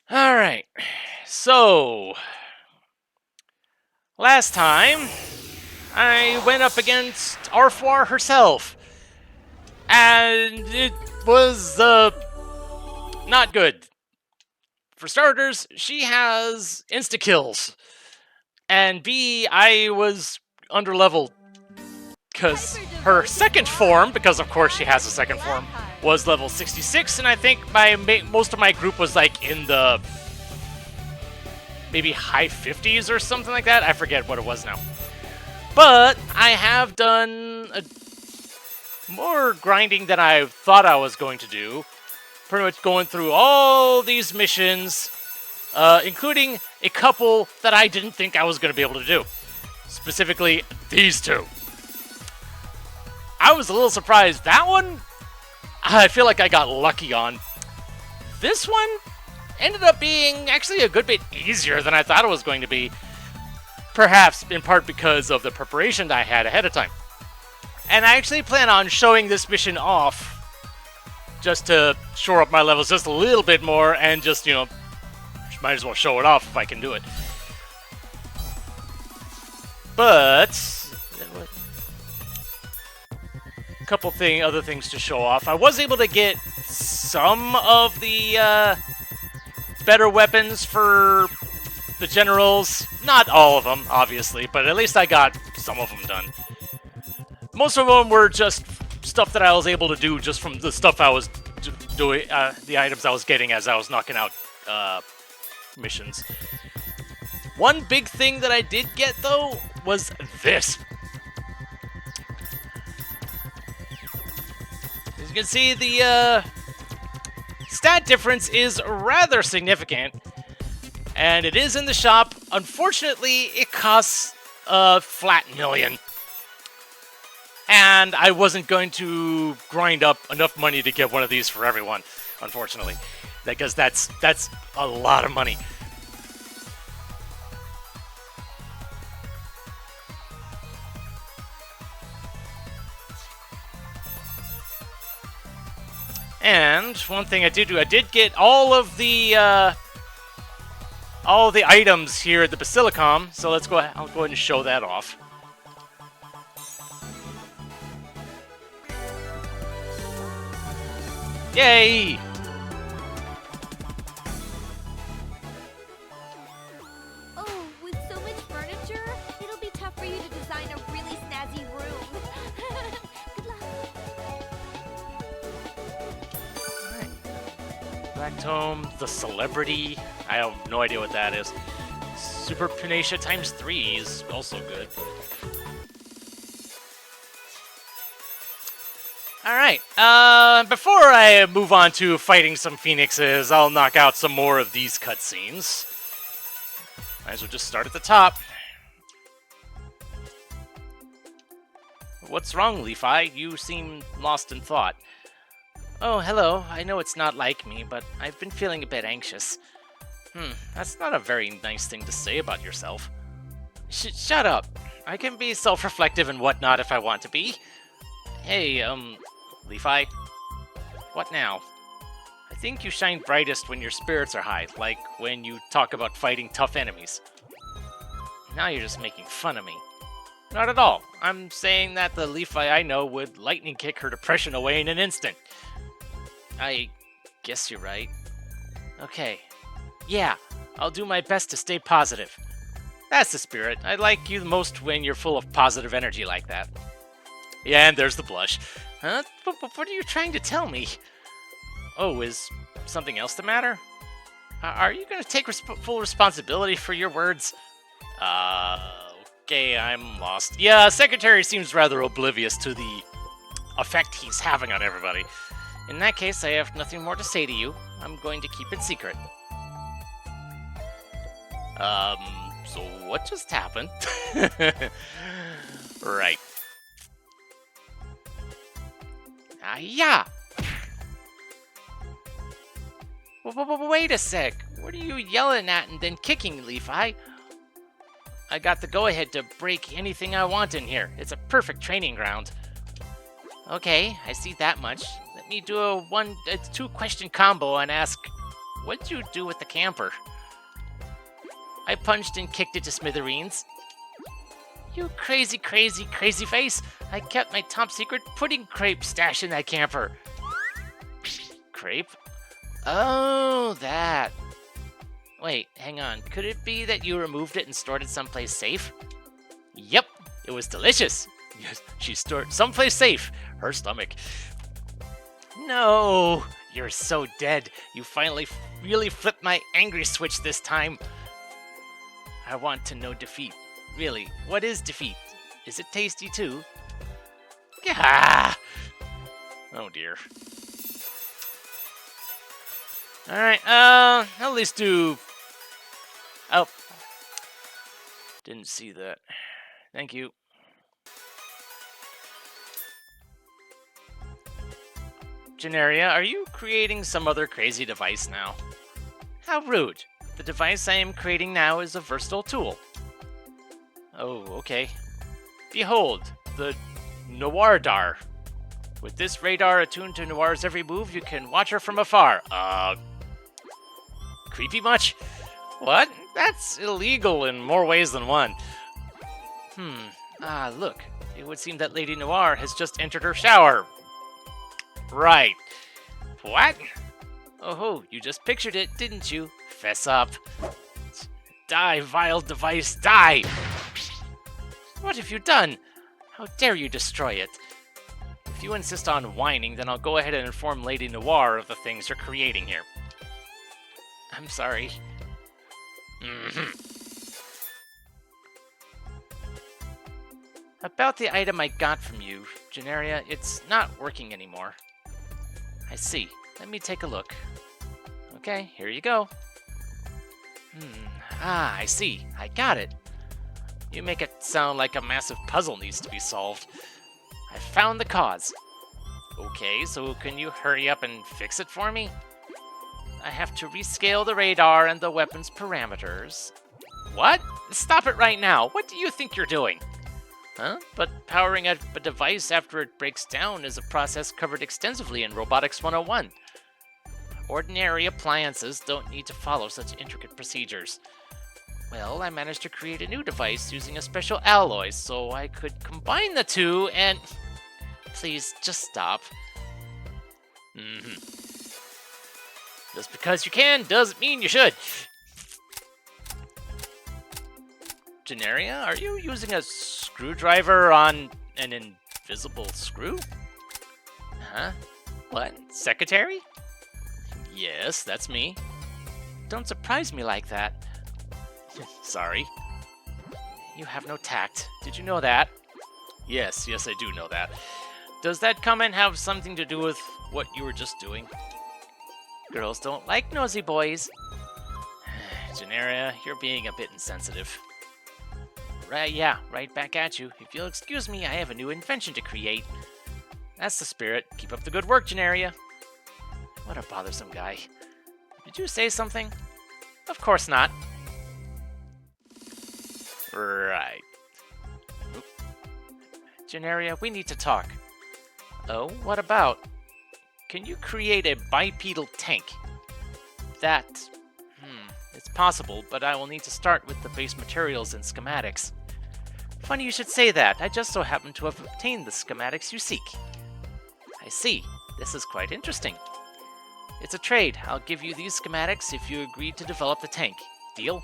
Alright, so last time I went up against Arfoir herself, and it was not good. For starters, she has insta-kills, and B, I was underleveled because her second form, because of course she has a second form, was level 66, and I think most of my group was like in the maybe high 50s or something like that. I forget what it was now. But I have done more grinding than I thought I was going to do. Pretty much going through all these missions, including a couple that I didn't think I was going to be able to do. Specifically, these two. I was a little surprised. That one, I feel like I got lucky on. This one ended up being actually a good bit easier than I thought it was going to be. Perhaps in part because of the preparation that I had ahead of time. And I actually plan on showing this mission off just to shore up my levels just a little bit more and just, might as well show it off if I can do it. But a couple other things to show off. I was able to get some of the better weapons for the generals. Not all of them, obviously, but at least I got some of them done. Most of them were just stuff that I was able to do just from the stuff I was doing, the items I was getting as I was knocking out missions. One big thing that I did get, though, was this. As you can see, the stat difference is rather significant, and it is in the shop. Unfortunately, it costs a flat million. And I wasn't going to grind up enough money to get one of these for everyone, unfortunately. Because that's a lot of money. And one thing I did do, I did get all the items here at the Basilicom, so I'll go ahead and show that off. Yay! Oh, with so much furniture, it'll be tough for you to design a really snazzy room. Good luck. Alright. Black Tome, the Celebrity. I have no idea what that is. Super Panacia times 3 is also good. Alright, before I move on to fighting some phoenixes, I'll knock out some more of these cutscenes. Might as well just start at the top. What's wrong, Leafy? You seem lost in thought. Oh, hello. I know it's not like me, but I've been feeling a bit anxious. That's not a very nice thing to say about yourself. Shut up. I can be self-reflective and whatnot if I want to be. Hey, Leafy? What now? I think you shine brightest when your spirits are high, like when you talk about fighting tough enemies. Now you're just making fun of me. Not at all. I'm saying that the Leafy I know would lightning kick her depression away in an instant. I guess you're right. Okay. Yeah, I'll do my best to stay positive. That's the spirit. I like you the most when you're full of positive energy like that. Yeah, and there's the blush. Huh? What are you trying to tell me? Oh, is something else the matter? Are you going to take full responsibility for your words? Okay, I'm lost. Yeah, Secretary seems rather oblivious to the effect he's having on everybody. In that case, I have nothing more to say to you. I'm going to keep it secret. So what just happened? Right. Yeah! Wait a sec. What are you yelling at and then kicking, Leafy? I got the go-ahead to break anything I want in here. It's a perfect training ground. Okay, I see that much. Let me do a 2-question combo and ask, What'd you do with the camper? I punched and kicked it to smithereens. You crazy, crazy, crazy face! I kept my top secret pudding crepe stash in that camper. Crepe? Oh, that. Wait, hang on. Could it be that you removed it and stored it someplace safe? Yep, it was delicious. Yes, she stored someplace safe. Her stomach. No, you're so dead. You finally really flipped my angry switch this time. I want to know defeat. Really, what is defeat? Is it tasty too? Gah! Oh dear. Alright, at least do... Oh. Didn't see that. Thank you. Genaria, are you creating some other crazy device now? How rude. The device I am creating now is a versatile tool. Oh, okay. Behold, the Noire Dar. With this radar attuned to Noire's every move, you can watch her from afar. Creepy much? What? That's illegal in more ways than one. Look. It would seem that Lady Noire has just entered her shower. Right. What? Oh, you just pictured it, didn't you? Fess up. Die, vile device, die! What have you done? How dare you destroy it? If you insist on whining, then I'll go ahead and inform Lady Noire of the things you're creating here. I'm sorry. About the item I got from you, Genaria, it's not working anymore. I see. Let me take a look. Okay, here you go. I see. I got it. You make it sound like a massive puzzle needs to be solved. I found the cause. Okay, so can you hurry up and fix it for me? I have to rescale the radar and the weapon's parameters. What? Stop it right now. What do you think you're doing? Huh? But powering up a device after it breaks down is a process covered extensively in Robotics 101. Ordinary appliances don't need to follow such intricate procedures. Well, I managed to create a new device using a special alloy so I could combine the two and... Please, just stop. Just because you can doesn't mean you should. Genaria, are you using a screwdriver on an invisible screw? Huh? What? Secretary? Yes, that's me. Don't surprise me like that. Sorry. You have no tact. Did you know that? Yes, I do know that. Does that comment have something to do with what you were just doing? Girls don't like nosy boys. Genaria, you're being a bit insensitive. Right back at you. If you'll excuse me, I have a new invention to create. That's the spirit. Keep up the good work, Genaria. What a bothersome guy. Did you say something? Of course not. Right. Oop. Genaria, we need to talk. Oh, what about? Can you create a bipedal tank? It's possible, but I will need to start with the base materials and schematics. Funny you should say that. I just so happen to have obtained the schematics you seek. I see. This is quite interesting. It's a trade. I'll give you these schematics if you agree to develop the tank. Deal?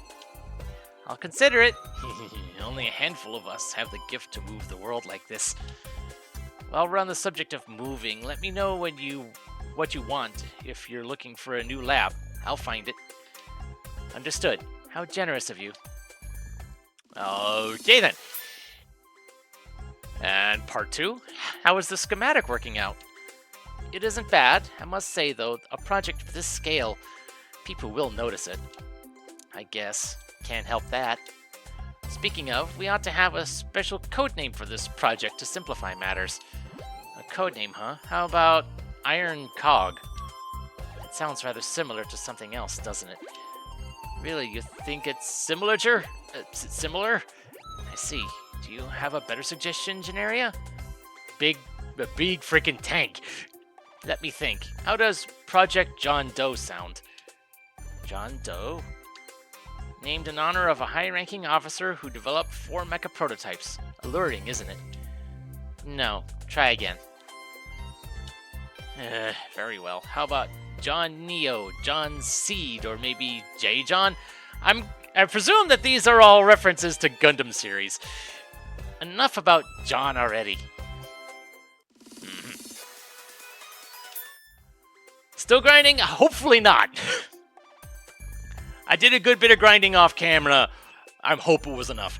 I'll consider it. Only a handful of us have the gift to move the world like this. While we're on the subject of moving, let me know what you want. If you're looking for a new lab, I'll find it. Understood. How generous of you. Okay then. And part 2? How is the schematic working out? It isn't bad. I must say, though, a project of this scale, people will notice it. I guess. Can't help that. Speaking of, we ought to have a special codename for this project to simplify matters. A codename, huh? How about Iron Cog? It sounds rather similar to something else, doesn't it? Really, you think it's similar? Similar? I see. Do you have a better suggestion, Genaria? A big freaking tank. Let me think. How does Project John Doe sound? John Doe. Named in honor of a high-ranking officer who developed 4 mecha prototypes. Alluring, isn't it? No. Try again. Very well. How about John Neo, John Seed, or maybe J. John? I presume that these are all references to Gundam series. Enough about John already. Still grinding? Hopefully not. I did a good bit of grinding off camera. I hope it was enough.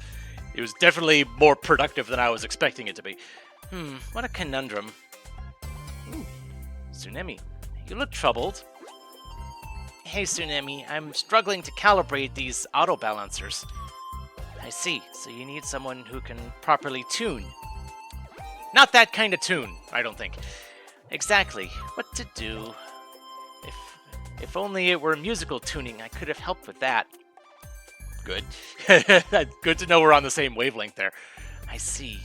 It was definitely more productive than I was expecting it to be. What a conundrum. Ooh, Tsunemi, you look troubled. Hey, Tsunemi, I'm struggling to calibrate these auto balancers. I see, so you need someone who can properly tune. Not that kind of tune, I don't think. Exactly, what to do? If only it were musical tuning, I could have helped with that. Good. Good to know we're on the same wavelength there. I see.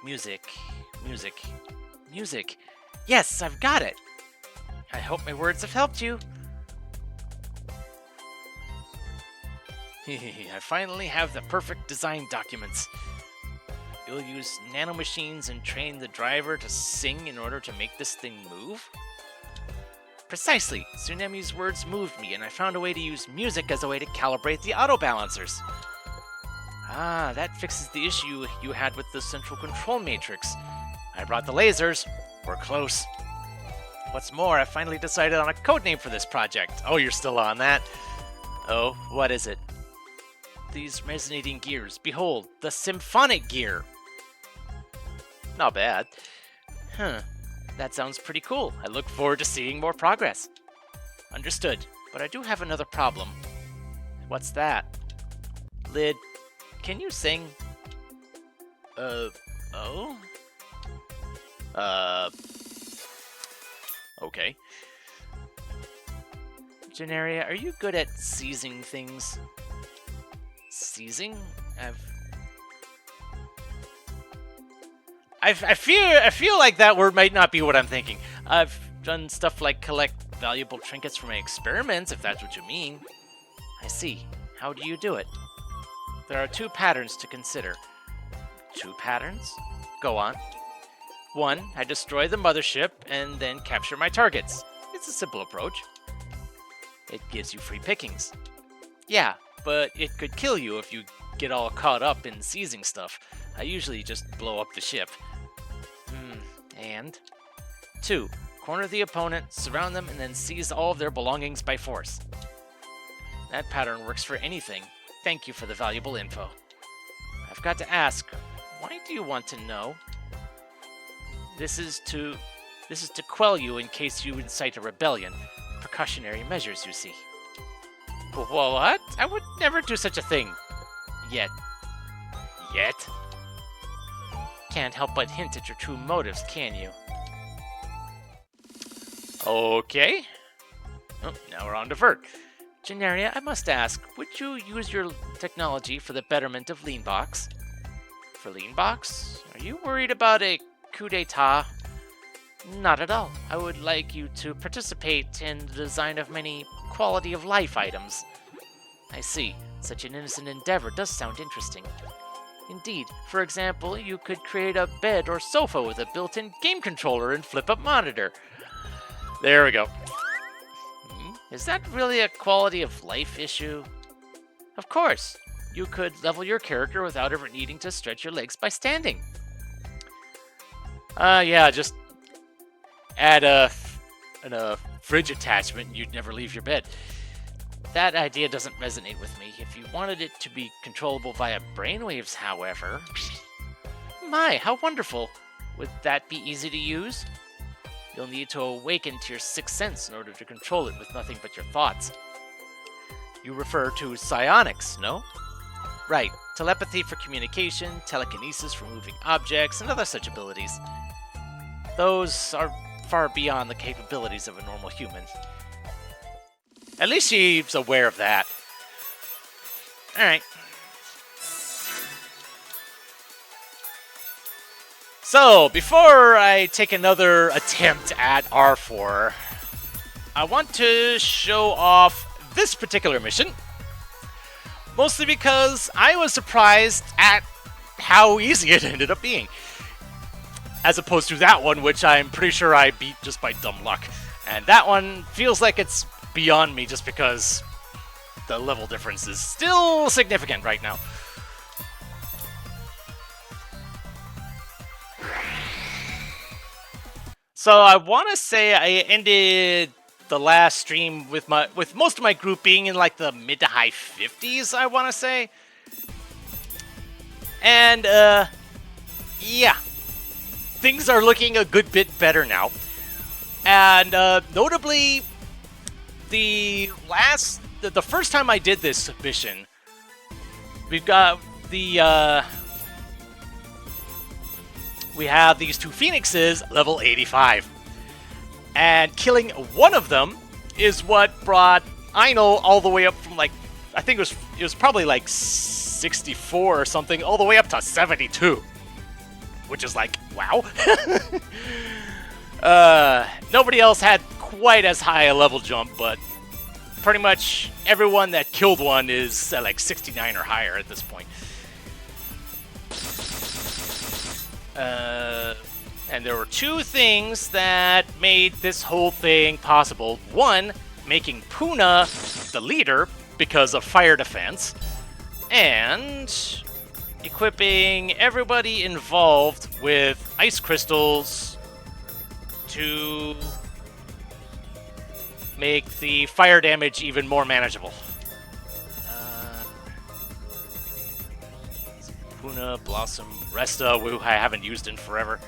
Music. Yes, I've got it. I hope my words have helped you. I finally have the perfect design documents. You'll use nanomachines and train the driver to sing in order to make this thing move? Precisely. Tsunemi's words moved me, and I found a way to use music as a way to calibrate the auto balancers. Ah, that fixes the issue you had with the central control matrix. I brought the lasers. We're close. What's more, I finally decided on a codename for this project. Oh, you're still on that? Oh, what is it? These resonating gears. Behold, the symphonic gear. Not bad. That sounds pretty cool. I look forward to seeing more progress. Understood, but I do have another problem. What's that? Lid, can you sing? Oh? Okay. Genaria, are you good at seizing things? Seizing? I feel like that word might not be what I'm thinking. I've done stuff like collect valuable trinkets from my experiments, if that's what you mean. I see. How do you do it? There are 2 patterns to consider. 2 patterns? Go on. 1, I destroy the mothership and then capture my targets. It's a simple approach. It gives you free pickings. Yeah, but it could kill you if you get all caught up in seizing stuff. I usually just blow up the ship. And 2, corner the opponent, surround them, and then seize all of their belongings by force. That pattern works for anything. Thank you for the valuable info. I've got to ask, why do you want to know? This is to quell you in case you incite a rebellion. Precautionary measures, you see. What? I would never do such a thing. Yet? Can't help but hint at your true motives, can you? Okay. Oh, now we're on to Vert. Genaria, I must ask, would you use your technology for the betterment of Leanbox? For Leanbox? Are you worried about a coup d'etat? Not at all. I would like you to participate in the design of many quality of life items. I see. Such an innocent endeavor does sound interesting. Indeed. For example, you could create a bed or sofa with a built-in game controller and flip-up monitor. There we go. Is that really a quality of life issue? Of course. You could level your character without ever needing to stretch your legs by standing. Yeah, just add a fridge attachment and you'd never leave your bed. That idea doesn't resonate with me. If you wanted it to be controllable via brainwaves, however... My, how wonderful! Would that be easy to use? You'll need to awaken to your sixth sense in order to control it with nothing but your thoughts. You refer to psionics, no? Right. Telepathy for communication, telekinesis for moving objects, and other such abilities. Those are far beyond the capabilities of a normal human. At least she's aware of that. Alright. So, before I take another attempt at R4, I want to show off this particular mission. Mostly because I was surprised at how easy it ended up being. As opposed to that one, which I'm pretty sure I beat just by dumb luck. And that one feels like it's beyond me just because the level difference is still significant right now. So I want to say I ended the last stream with most of my group being in like the mid to high 50s, I want to say. And yeah, things are looking a good bit better now. And notably, the first time I did this mission, we've got the we have these two phoenixes level 85. And killing one of them is what brought Aino all the way up from like, I think it was probably like 64 or something, all the way up to 72. Which is like, wow. Nobody else had quite as high a level jump, but pretty much everyone that killed one is at like 69 or higher at this point. And there were two things that made this whole thing possible. One, making Puna the leader because of fire defense, and equipping everybody involved with ice crystals to make the fire damage even more manageable. Puna, Blossom, Resta, who I haven't used in forever.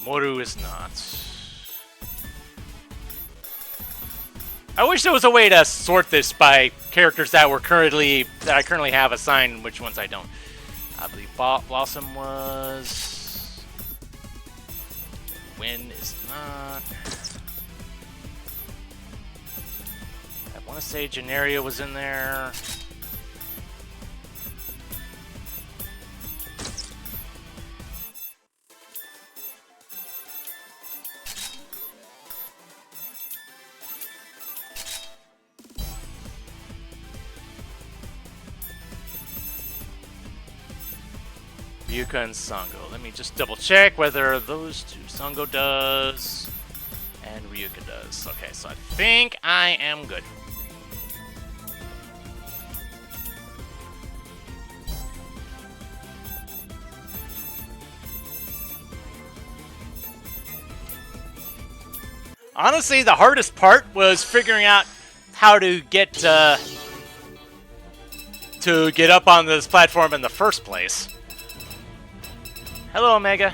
Moru is not. I wish there was a way to sort this by characters that I currently have assigned, which ones I don't. I believe Blossom was. Win is not. I want to say Genaria was in there. Ryuka and Sango. Let me just double check whether those two, Sango does and Ryuka does. Okay, so I think I am good. Honestly, the hardest part was figuring out how to get up on this platform in the first place. Hello, Omega.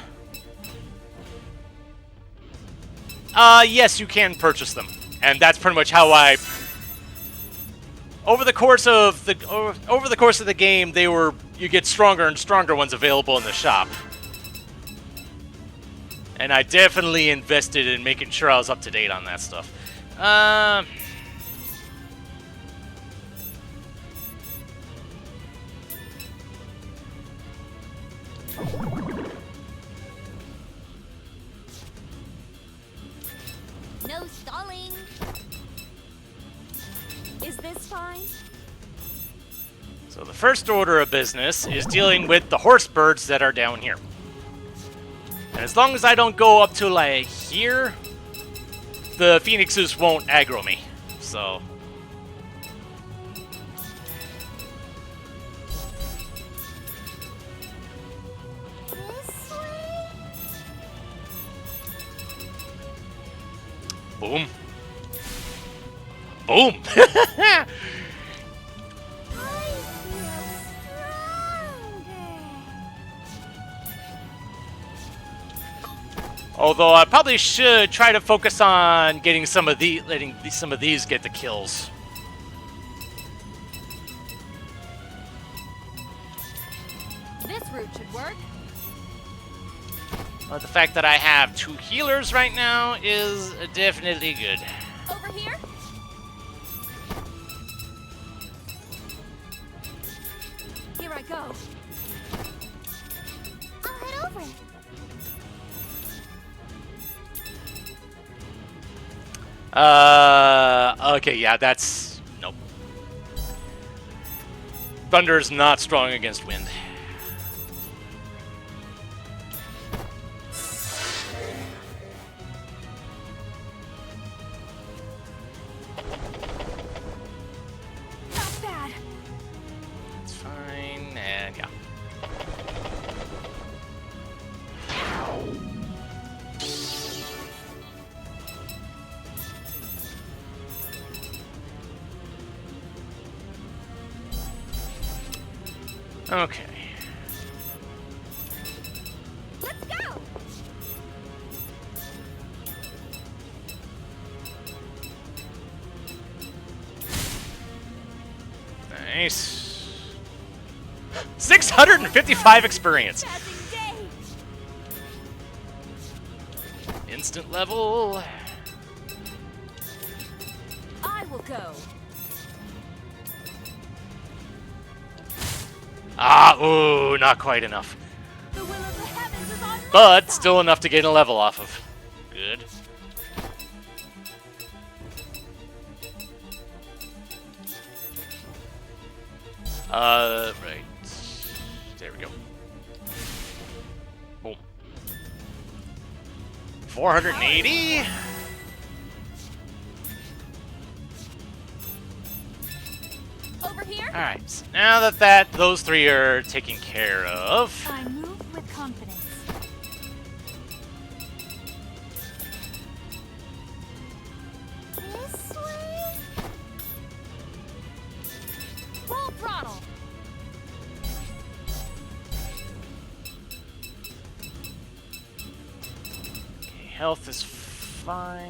Yes, you can purchase them, and that's pretty much how I. Over the course of the game, you get stronger and stronger ones available in the shop, and I definitely invested in making sure I was up to date on that stuff. No stalling. Is this fine? So the first order of business is dealing with the horse birds that are down here. And as long as I don't go up to like here, the phoenixes won't aggro me. So This way? boom. Boom. I feel stronger. Although I probably should try to focus on getting letting some of these get the kills. This route should work. The fact that I have 2 healers right now is definitely good. Over here? Here I go. I'll head over. Okay, yeah, that's... Nope. Thunder is not strong against wind. Not bad. It's fine, and yeah. Okay. Let's go. Nice. 655 experience. Passing day. Instant level. I will go. Ooh, not quite enough. The will of the heavens is on my But side. still enough to get a level off of. Good. Right. There we go. Boom. 480? Over here? Alright, so now that those 3 are taken care of. I move with confidence. This way? Full throttle. Okay, health is fine.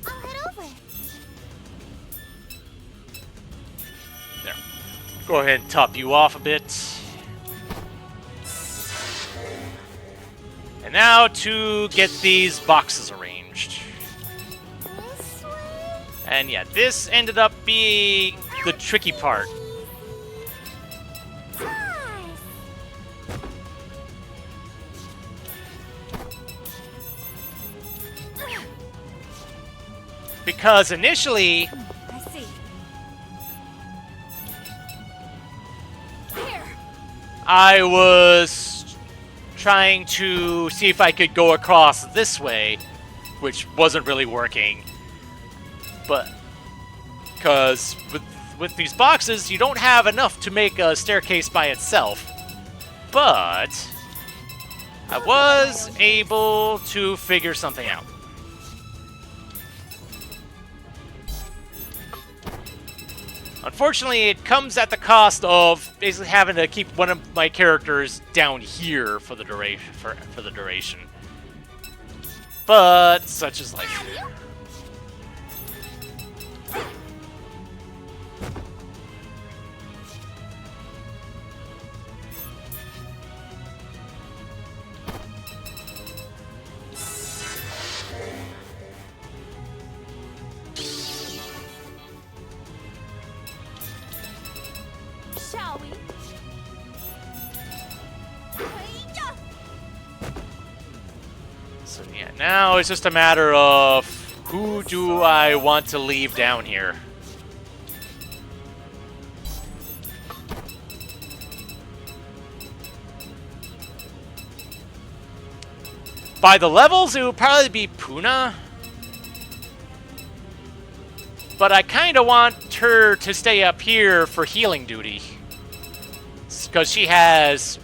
I'll head over. There. Go ahead and top you off a bit. And now to get these boxes arranged. This way? And yeah, this ended up being the tricky part. Nice. Because initially, I see. Here. I was trying to see if I could go across this way, which wasn't really working. But because with these boxes, you don't have enough to make a staircase by itself. But I was able to figure something out. Unfortunately, it comes at the cost of basically having to keep one of my characters down here for the duration. But such is life. Shall we? Hey-ya! So yeah, now it's just a matter of who do I want to leave down here. By the levels, it would probably be Puna. But I kind of want her to stay up here for healing duty. Because she has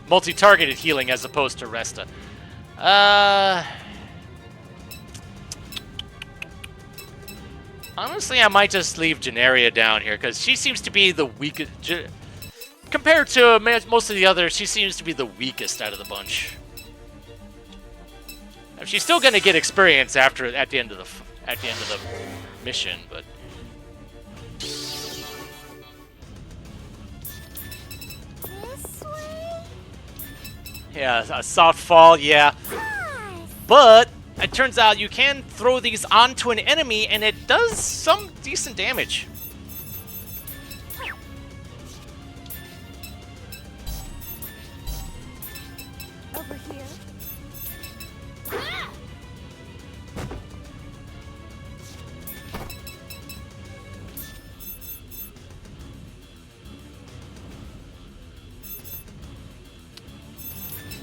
multi-targeted healing as opposed to Resta. Honestly, I might just leave Genaria down here, because she seems to be the weakest... compared to most of the others, she seems to be the weakest out of the bunch. She's still gonna get experience at the end of the mission, but This way? yeah, a soft fall, yeah. Nice. But it turns out you can throw these onto an enemy, and it does some decent damage. Over here. Ah!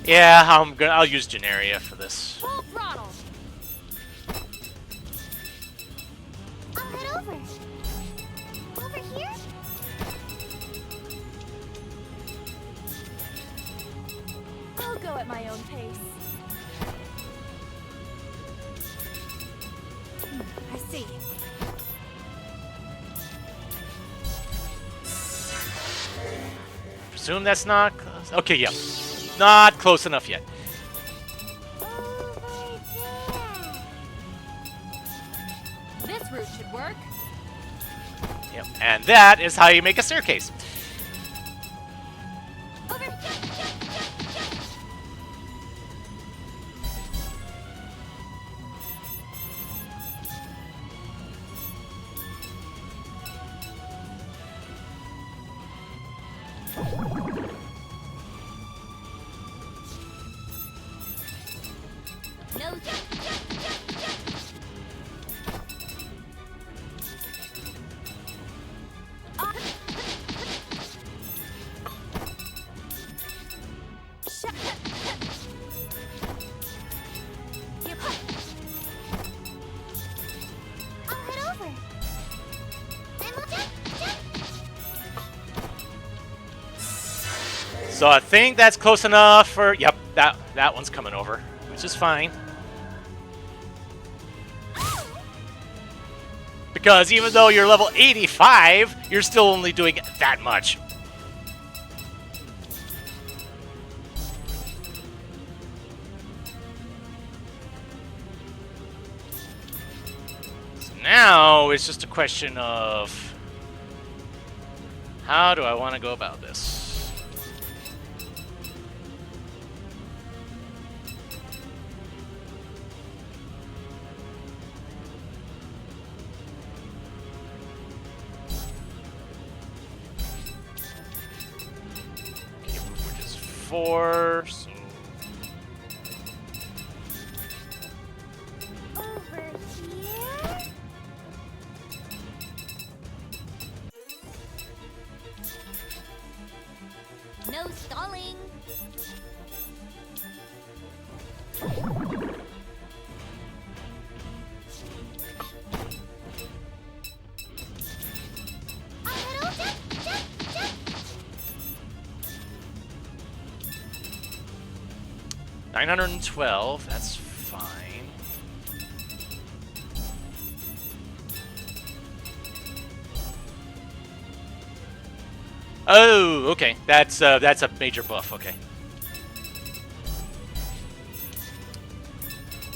Yeah, I'll use Genaria for this. Full throttle. I'll head over. Over here? I'll go at my own pace. I see. Presume that's not close. Okay, yeah. Not close enough yet. Over there. This route should work. Yep. And that is how you make a staircase. Over here. No. I'll head over. And we'll jump. So I think that's close enough for... Yep, that one's coming over, which is fine. Because even though you're level 85, you're still only doing that much. So now it's just a question of... how do I want to go about this? Which is 4, so... Over here. No stalling. I'll head over. Jump. 912, that's fine. Oh, okay. That's a major buff. Okay.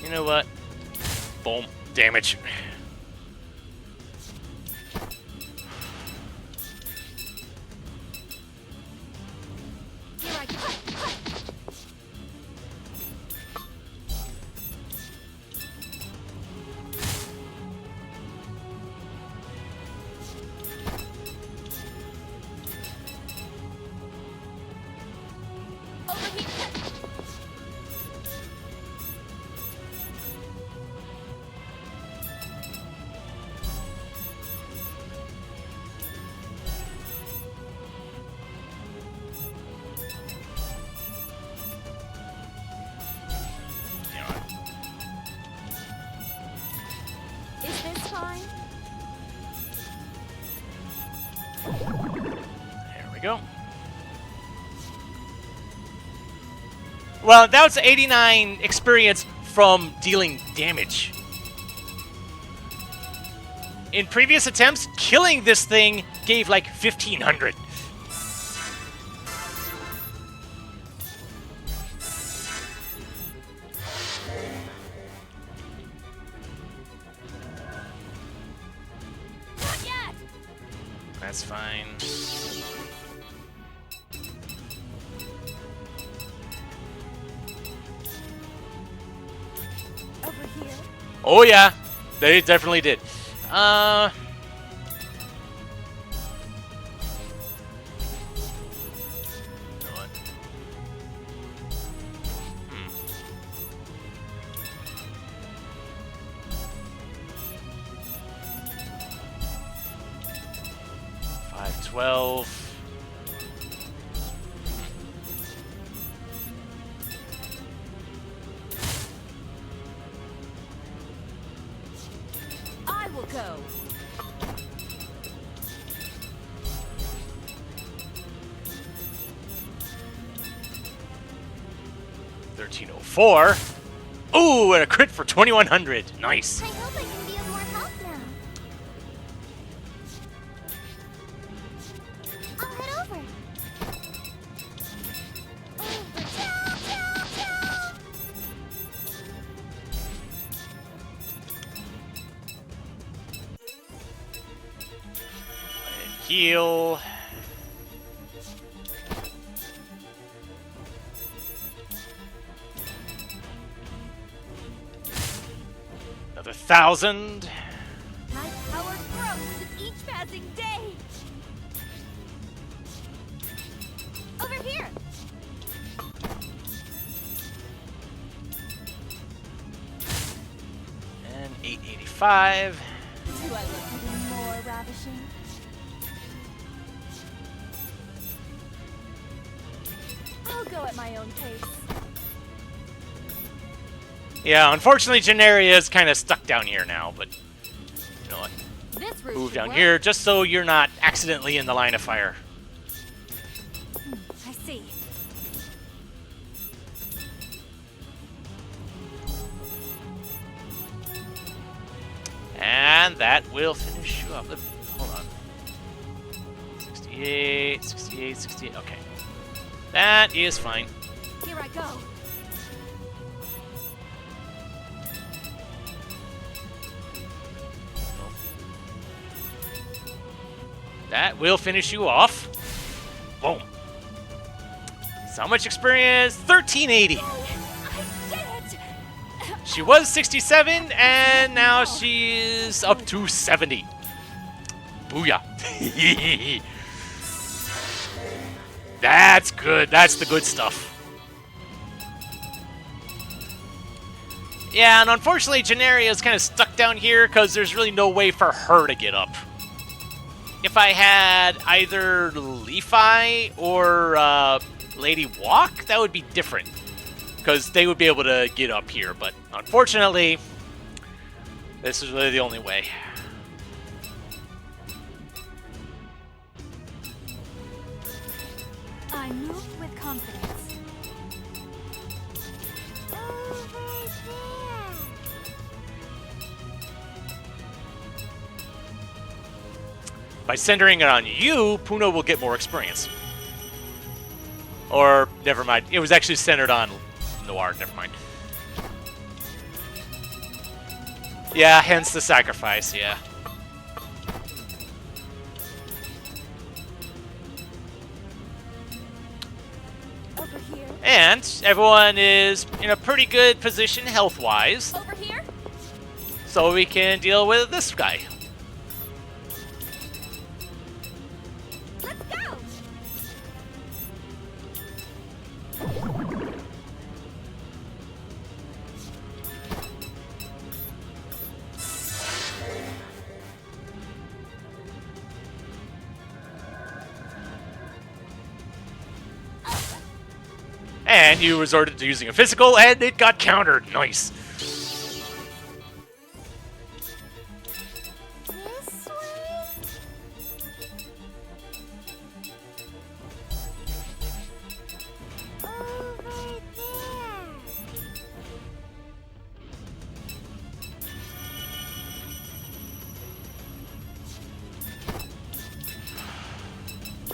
You know what? Boom. Damage. Here I go. Over here. You know what? Is this fine? There we go. Well, that was 89 experience from dealing damage. In previous attempts, killing this thing gave like 1,500. That's fine. Over here. Oh yeah, they definitely did. You know what? 512. I will go. $1304. Ooh, and a crit for 2100. Nice. I hope I can be of more help now. I'll head over. Heal. Another 1,000. My power grows with each passing day. Over here. And 885. Do I look even more ravishing? I'll go at my own pace. Yeah, unfortunately, Genaria is kind of stuck down here now, but you know what? This route Move should down work. here just so you're not accidentally in the line of fire. I see. And that will finish you up. Hold on. 68, 68, 68. Okay. That is fine. Here I go. That will finish you off. Boom. So much experience? 1380. I did it! She was 67, and now she's up to 70. Booyah. That's good. That's the good stuff. Yeah, and unfortunately, Genaria is kind of stuck down here because there's really no way for her to get up. If I had either Leafy or Lady Walk, that would be different. Because they would be able to get up here, but unfortunately, this is really the only way. I move with confidence. Over there. By centering it on you, Puno will get more experience. Or, never mind. It was actually centered on Noire. Never mind. Yeah, hence the sacrifice, yeah. Over here. And everyone is in a pretty good position health-wise, Over here. so we can deal with this guy. Let's go. And you resorted to using a physical, and it got countered. Nice. This way. Over there.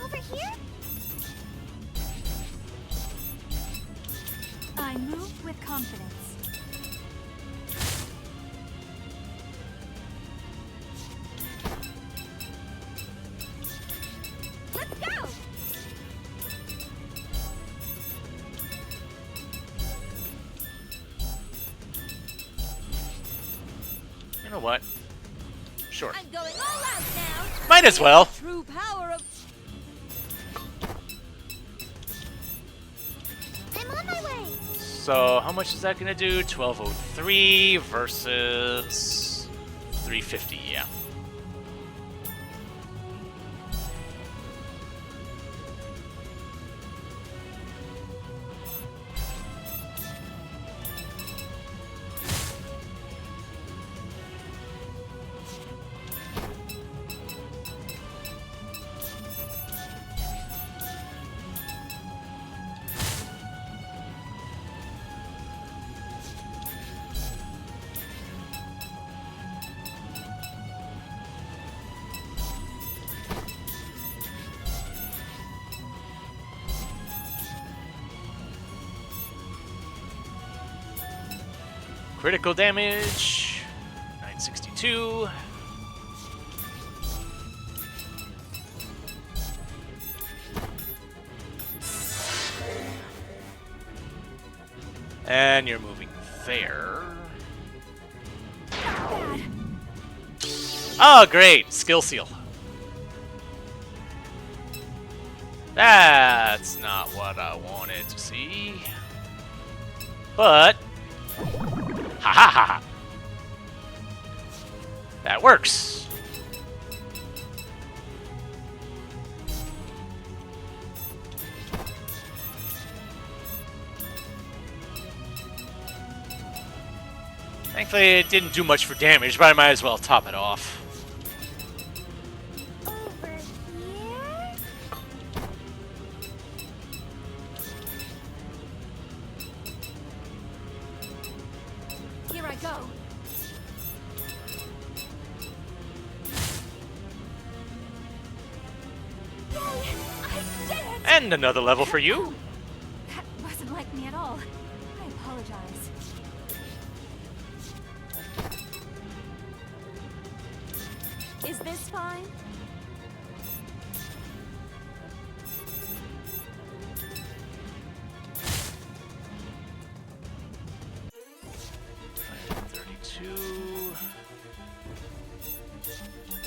Over here. I move with confidence. You know what? Sure. I'm going all out now. Might as well. True power of. I'm on my way. So how much is that gonna do? 1203 versus 350. Yeah. Critical damage, 962. And you're moving there. Oh, great. Skill seal. That's not what I wanted to see. But... Ha ha ha! That works. Thankfully, it didn't do much for damage, but I might as well top it off. Over here? Here I go. Yay! I did it! And another level for you. That wasn't like me at all. I apologize. Is this fine?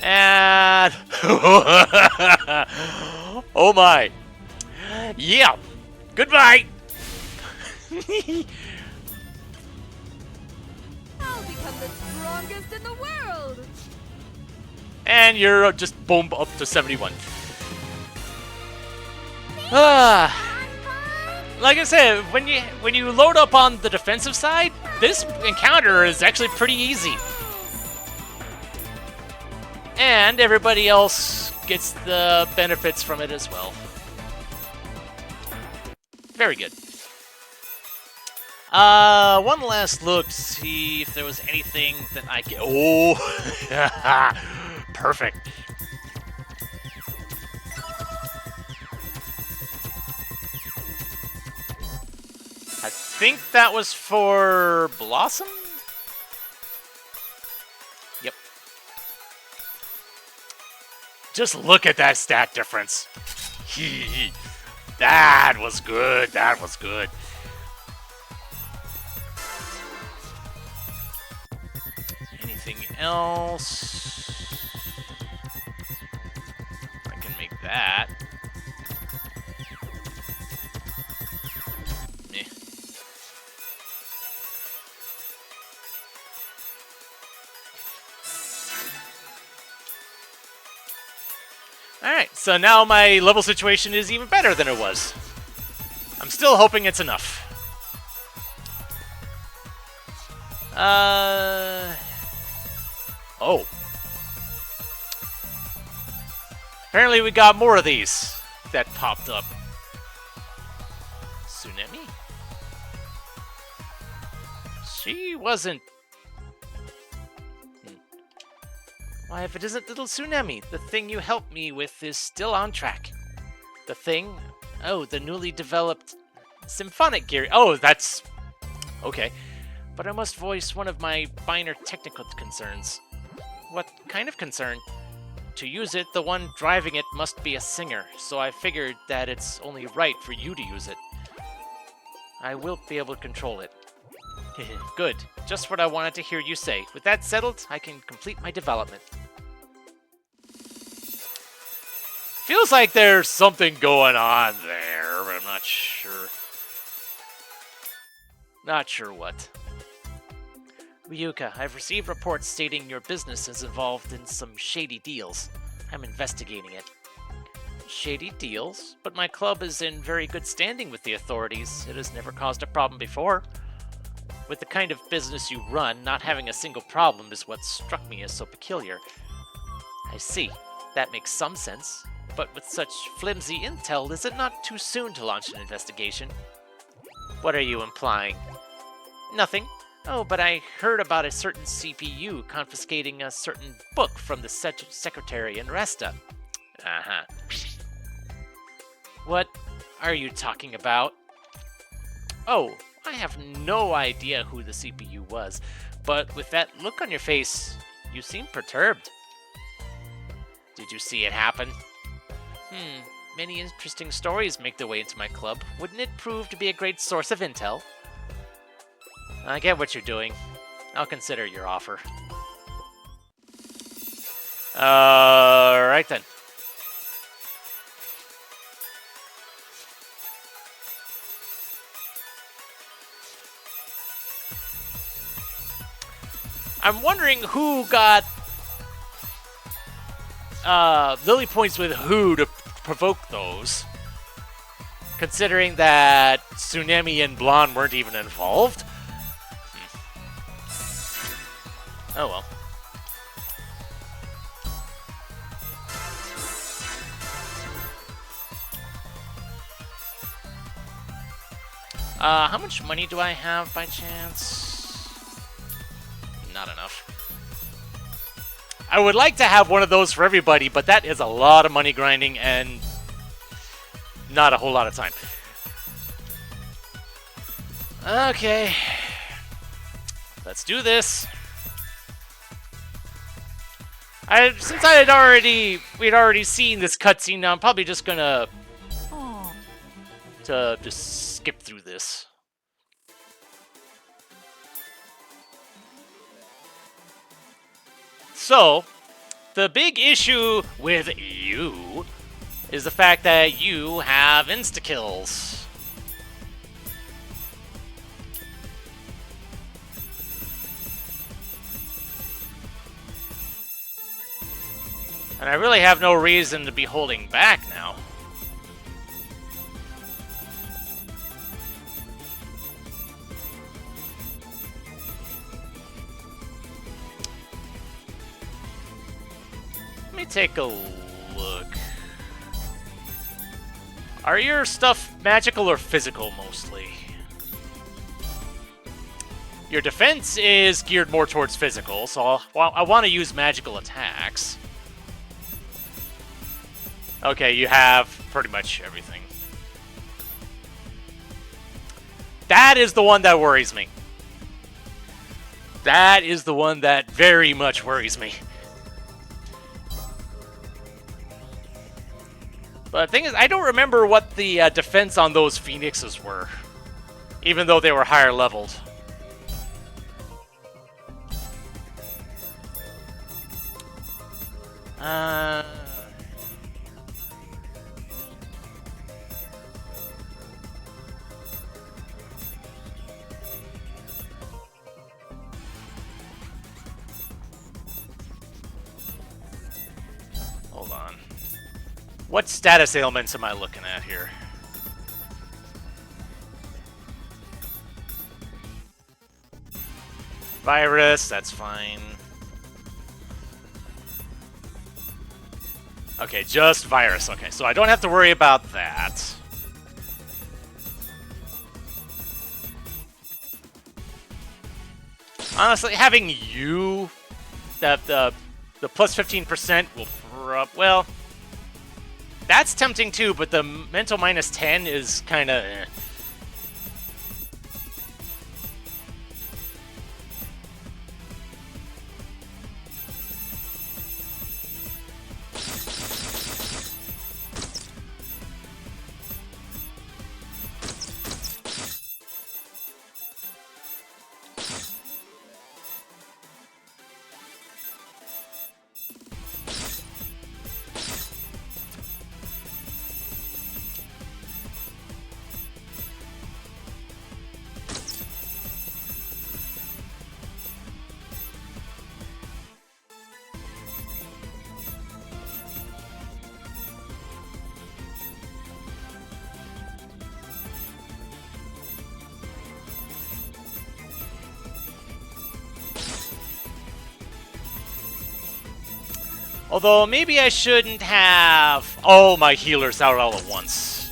And oh my, yeah, goodbye. I'll become the strongest in the world. And you're just boom up to 71. Ah, like I said, when you load up on the defensive side, this encounter is actually pretty easy. And everybody else gets the benefits from it as well. Very good. One last look to see if there was anything that I can... Oh! Perfect. I think that was for Blossom? Yep. Just look at that stat difference. That was good. That was good. Anything else? I can make that. Meh. Alright, so now my level situation is even better than it was. I'm still hoping it's enough. Oh. Apparently we got more of these that popped up. Tsunami? She wasn't... Why, if it isn't Little Tsunami, the thing you helped me with is still on track. The thing? Oh, the newly developed symphonic gear. Oh, that's... Okay. But I must voice one of my minor technical concerns. What kind of concern? To use it, the one driving it must be a singer, so I figured that it's only right for you to use it. I will be able to control it. Good. Just what I wanted to hear you say. With that settled, I can complete my development. Feels like there's something going on there, but I'm not sure. Not sure what. Ryuka, I've received reports stating your business is involved in some shady deals. I'm investigating it. Shady deals? But my club is in very good standing with the authorities. It has never caused a problem before. With the kind of business you run, not having a single problem is what struck me as so peculiar. I see. That makes some sense. But with such flimsy intel, is it not too soon to launch an investigation? What are you implying? Nothing. Oh, but I heard about a certain CPU confiscating a certain book from the secretary in Resta. Uh-huh. What are you talking about? Oh, I have no idea who the CPU was, but with that look on your face, you seem perturbed. Did you see it happen? Many interesting stories make their way into my club. Wouldn't it prove to be a great source of intel? I get what you're doing. I'll consider your offer. Alright then. I'm wondering who got Lily points with who to provoke those. Considering that Tsunemi and Blonde weren't even involved. Oh well. How much money do I have by chance? Not enough. I would like to have one of those for everybody, but that is a lot of money grinding and not a whole lot of time. Okay. Let's do this. Since we'd already seen this cutscene, I'm probably just gonna just skip through this. So, the big issue with you is the fact that you have insta-kills. And I really have no reason to be holding back now. Let me take a look. Are your stuff magical or physical mostly? Your defense is geared more towards physical, so I want to use magical attacks. Okay, you have pretty much everything. That is the one that worries me. That is the one that very much worries me. But the thing is, I don't remember what the defense on those phoenixes were, even though they were higher leveled. Hold on. What status ailments am I looking at here? Virus, that's fine. Okay, just virus. Okay, so I don't have to worry about that. Honestly, having you, the plus 15% will well, that's tempting too, but the mental minus 10 is kind of Although, maybe I shouldn't have all my healers out all at once.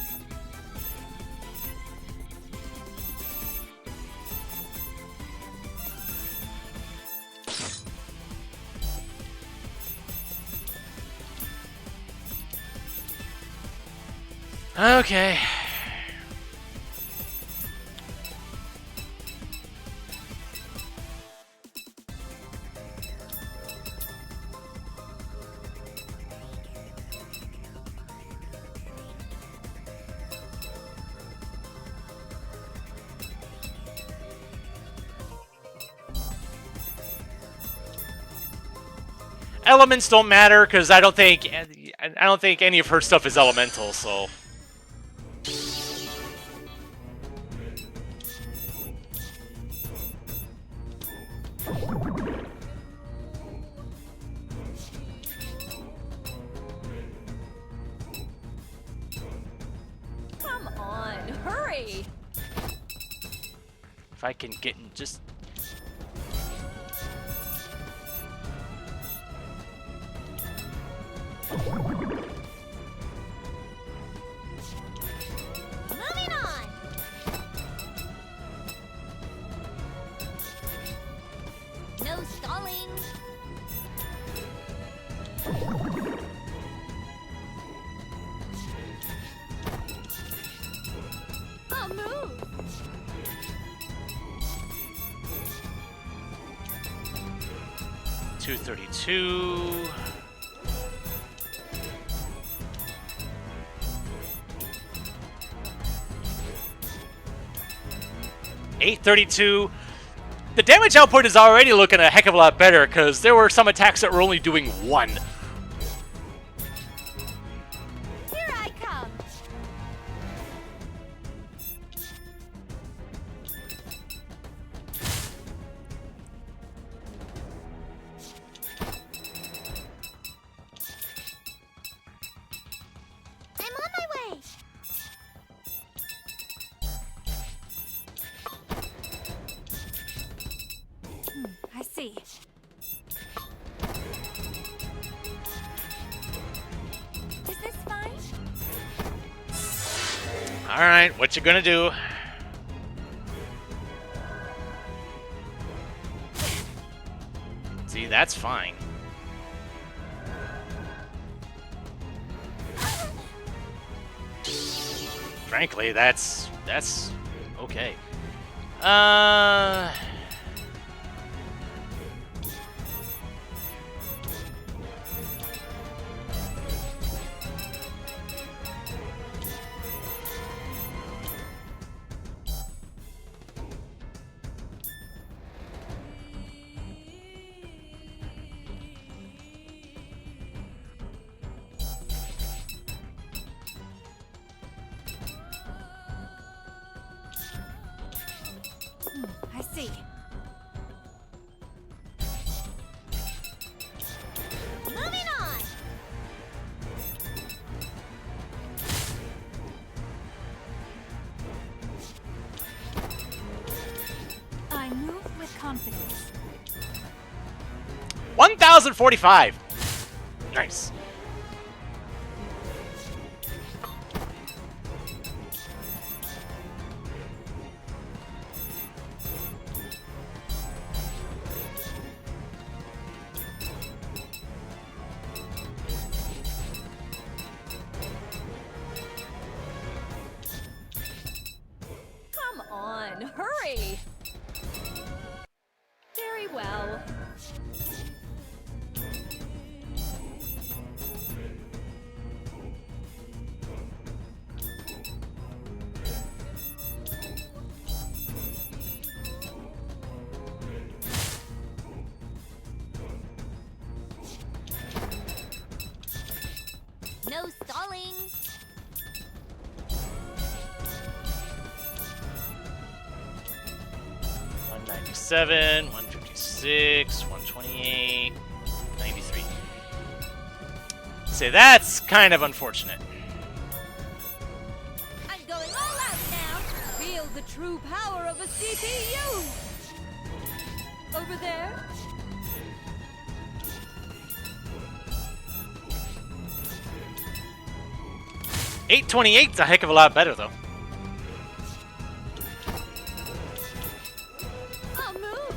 Okay. Elements don't matter because I don't think any of her stuff is elemental, so. Come on, hurry! If I can get in just. Moving on! No stalling! A move! 232. $832. The damage output is already looking a heck of a lot better because there were some attacks that were only doing 1. Here I come! I'm on my way! I see. Is this fine? Alright, what you gonna do? See, that's fine. Frankly, that's okay. I see. Moving on! I move with confidence. 1,045. Nice. Come on, hurry! Very well. No stalling. $197, $156, $128, $93. Say that's kind of unfortunate. I'm going all out now. Feel the true power of a CPU. Over there. 828's a heck of a lot better, though. Oh, move!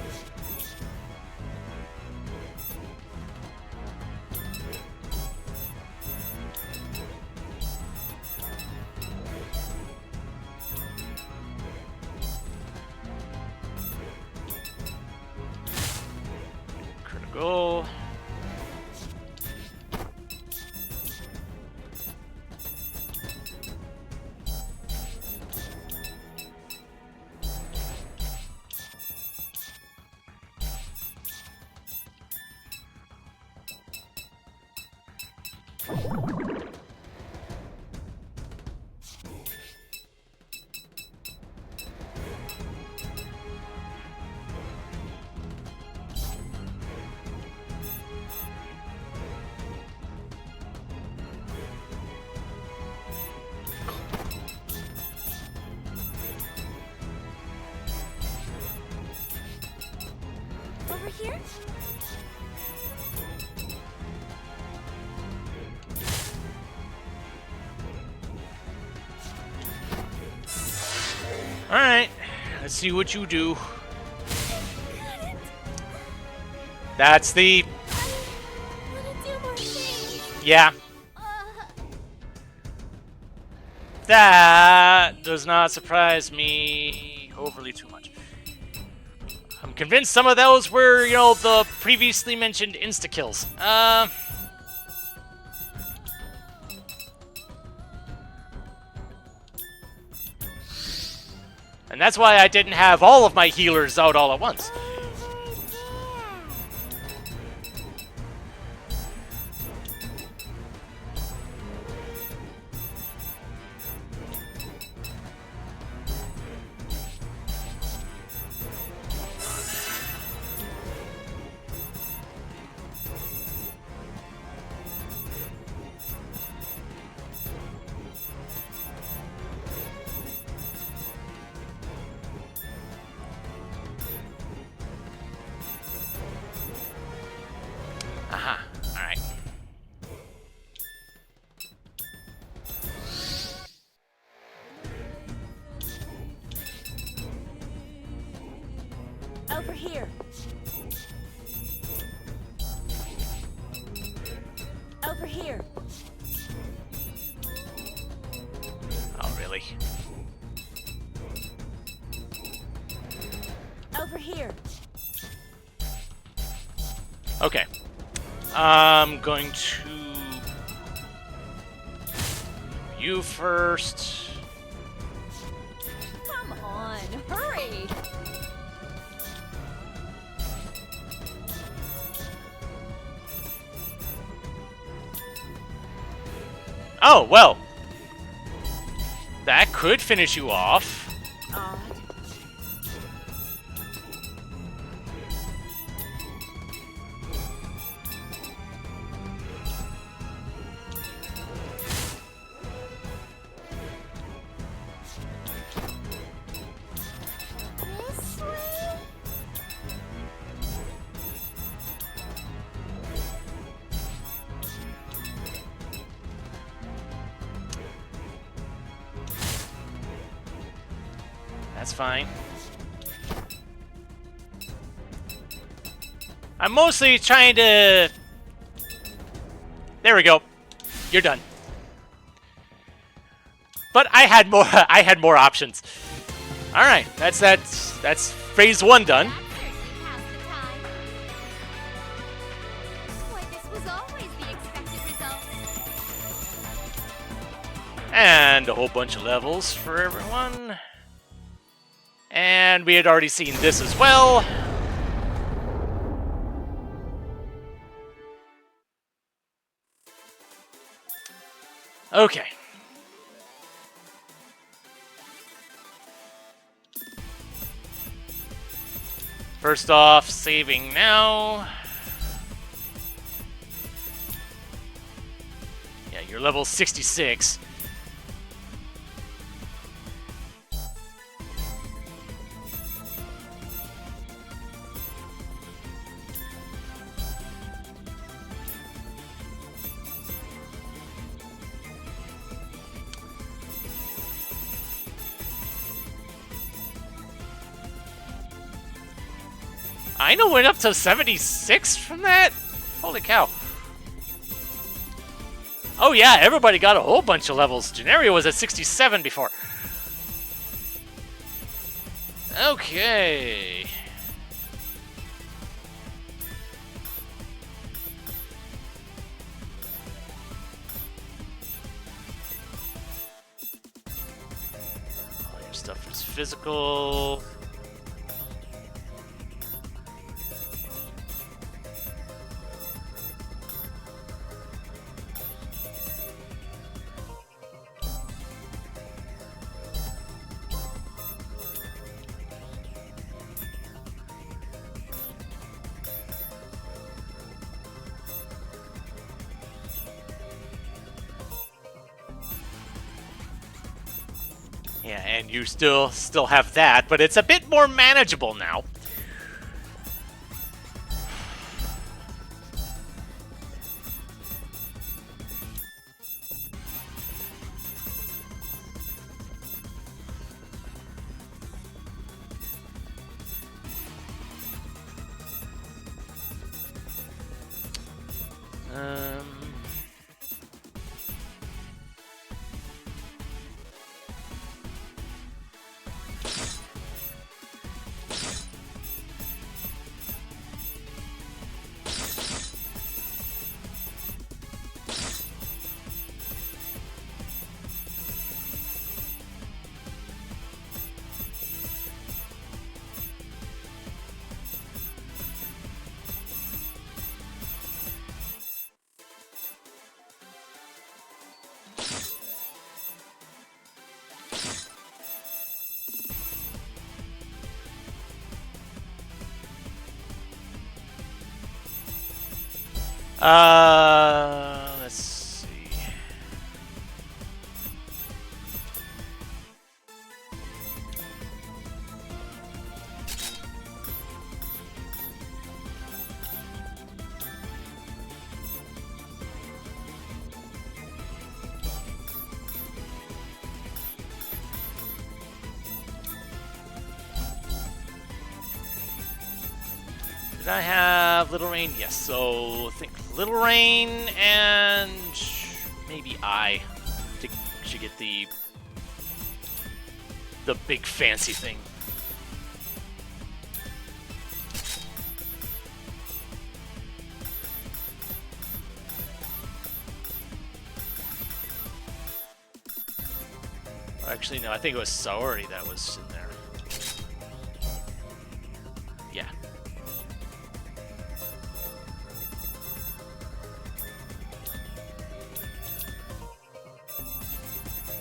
Critical. Over here? Alright, let's see what you do. That's the... Wanna do more things? yeah. That does not surprise me overly too much. I'm convinced some of those were, you know, the previously mentioned insta-kills. And that's why I didn't have all of my healers out all at once. Aha, alright. Over here. Over here. Oh, really? Over here. Okay. I'm going to... you first. Come on, hurry! Oh, well. That could finish you off. Odd. This way? That's fine. I'm mostly trying to... there we go. You're done. But I had more. I had more options. All right, that's phase 1 done. That certainly passed the time. Why, this was always the expected result. And a whole bunch of levels for everyone. And we had already seen this as well. Okay. First off, saving now. Yeah, you're level 66. Ina went up to 76 from that? Holy cow. Oh yeah, everybody got a whole bunch of levels. Gennaria was at 67 before. Okay. All your stuff is physical. Yeah, and you still have that, but it's a bit more manageable now. Let's see. Did I have Little Rain? Yes, so I think Little Rain and maybe I should get the big fancy thing. Actually, no, I think it was Saori that was in there. Yeah.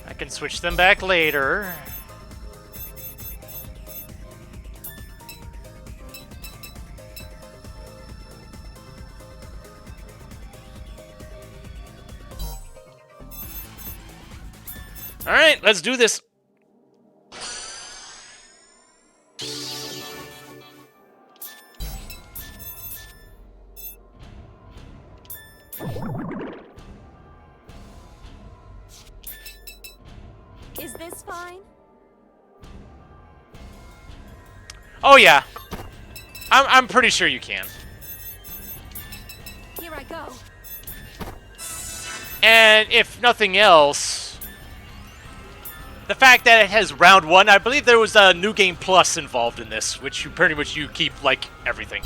I can switch them back later. All right, let's do this. Is this fine? Oh yeah, I'm pretty sure you can. Here I go. And if nothing else, the fact that it has round 1, I believe there was a New Game Plus involved in this, which you pretty much you keep like everything.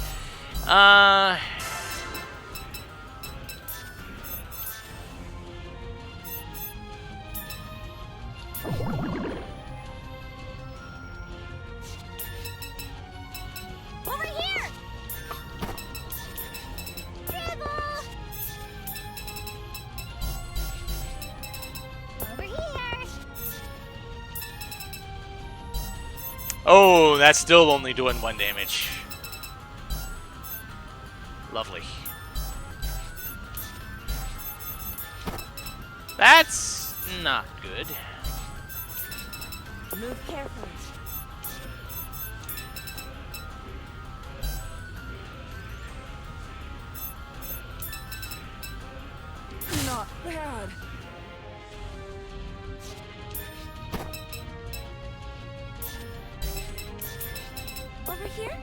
Over here! Dribble! Over here! Oh, that's still only doing 1 damage. Lovely. That's not good. Move carefully. Not bad. Over here?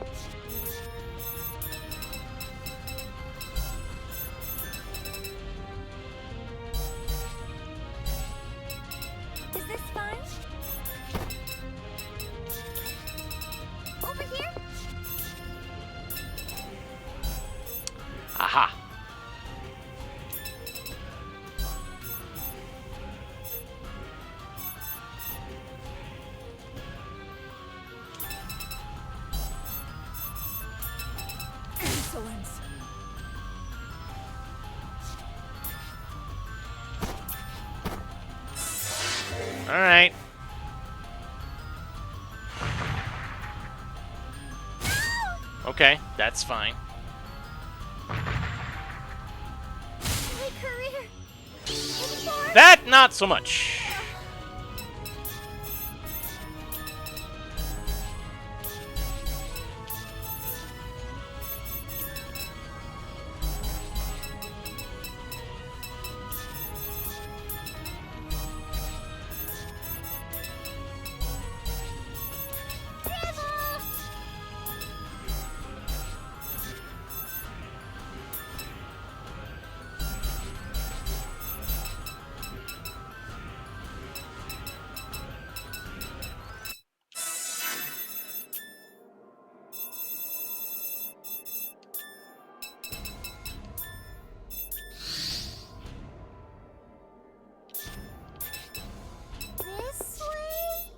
Insolence. All right. Okay, that's fine. My career. It's far. That, not so much. This way?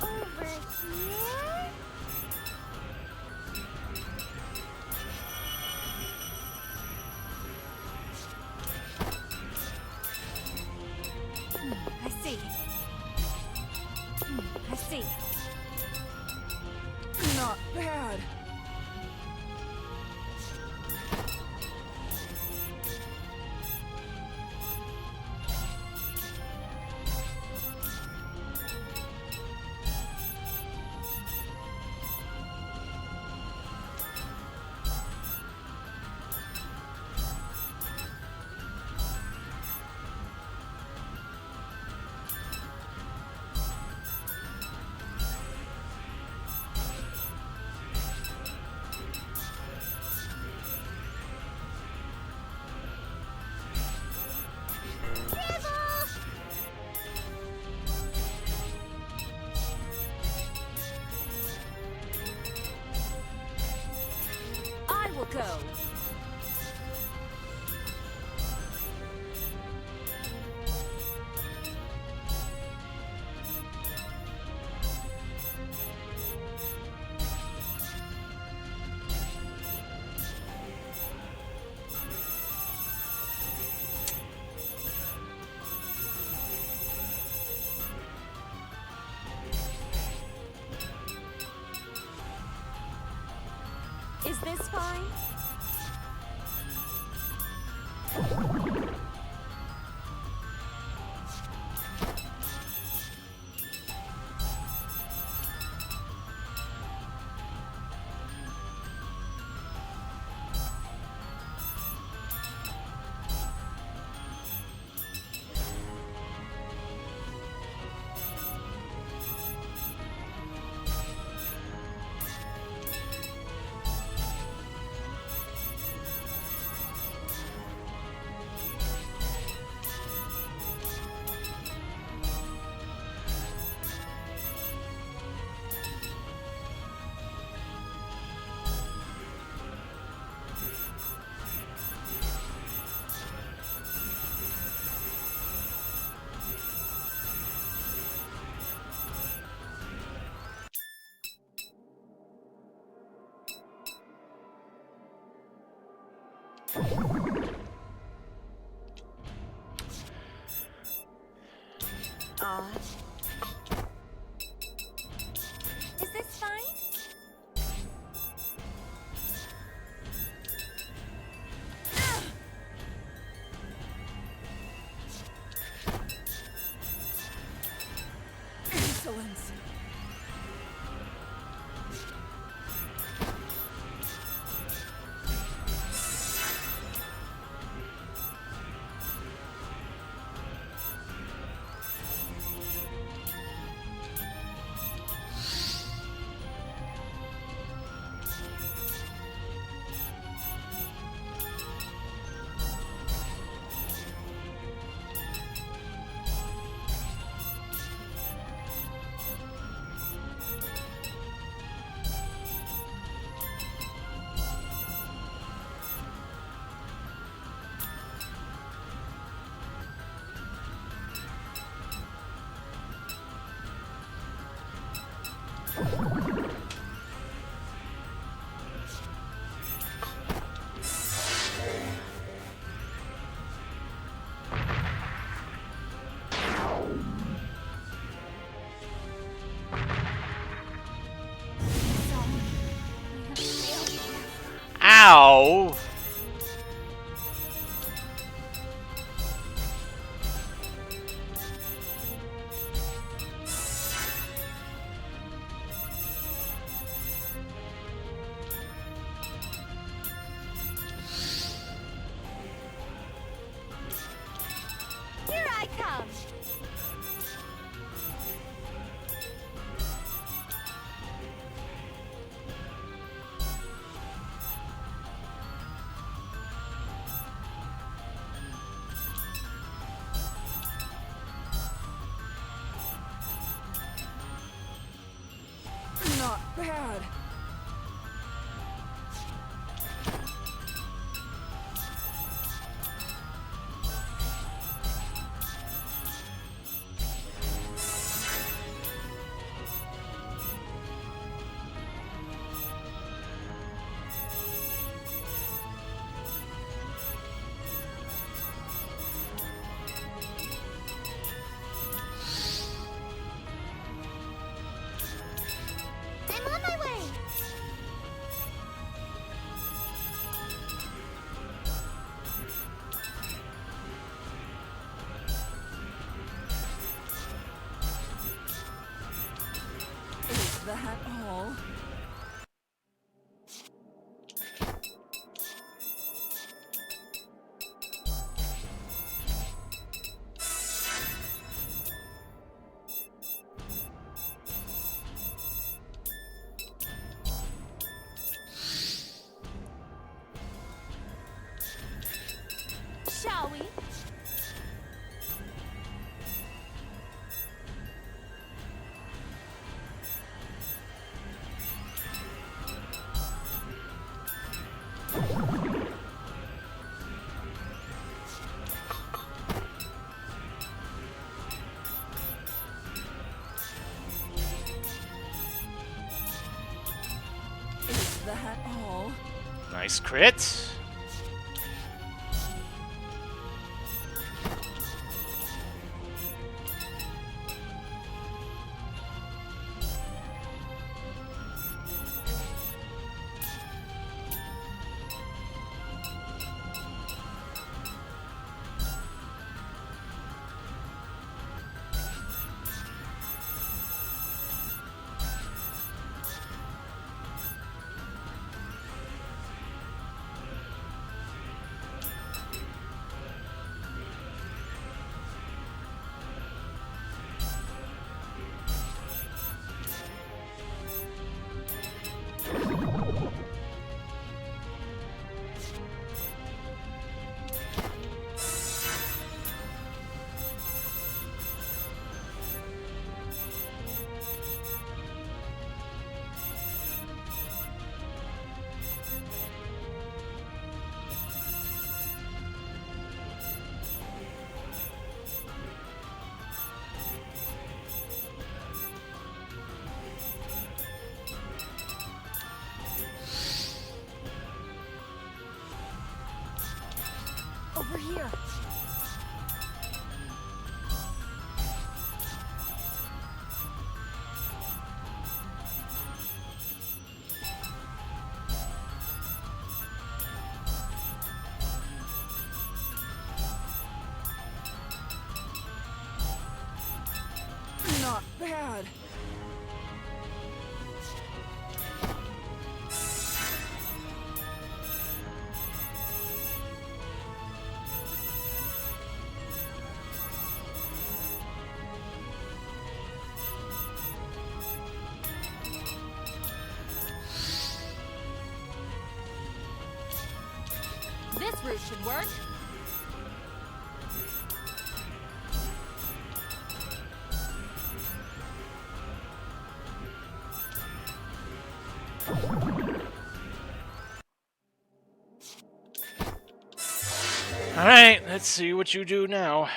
Over here? I see. I see. Not bad. I will go. Is this fine? Is this fine? Insolence. Ow! Here I come! Not bad. I'm on my way! Is that all? Shall we? Is that all? Nice crit. Over here. Not bad. This route should work. Alright, let's see what you do now.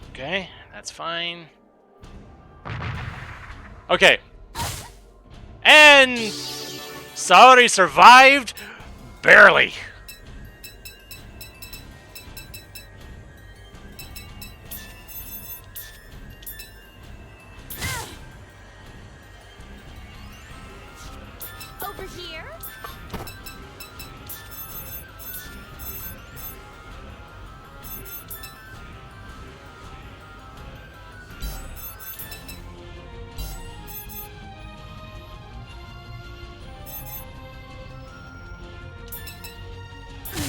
Okay, that's fine. Okay. And Saori survived? Barely. Over here?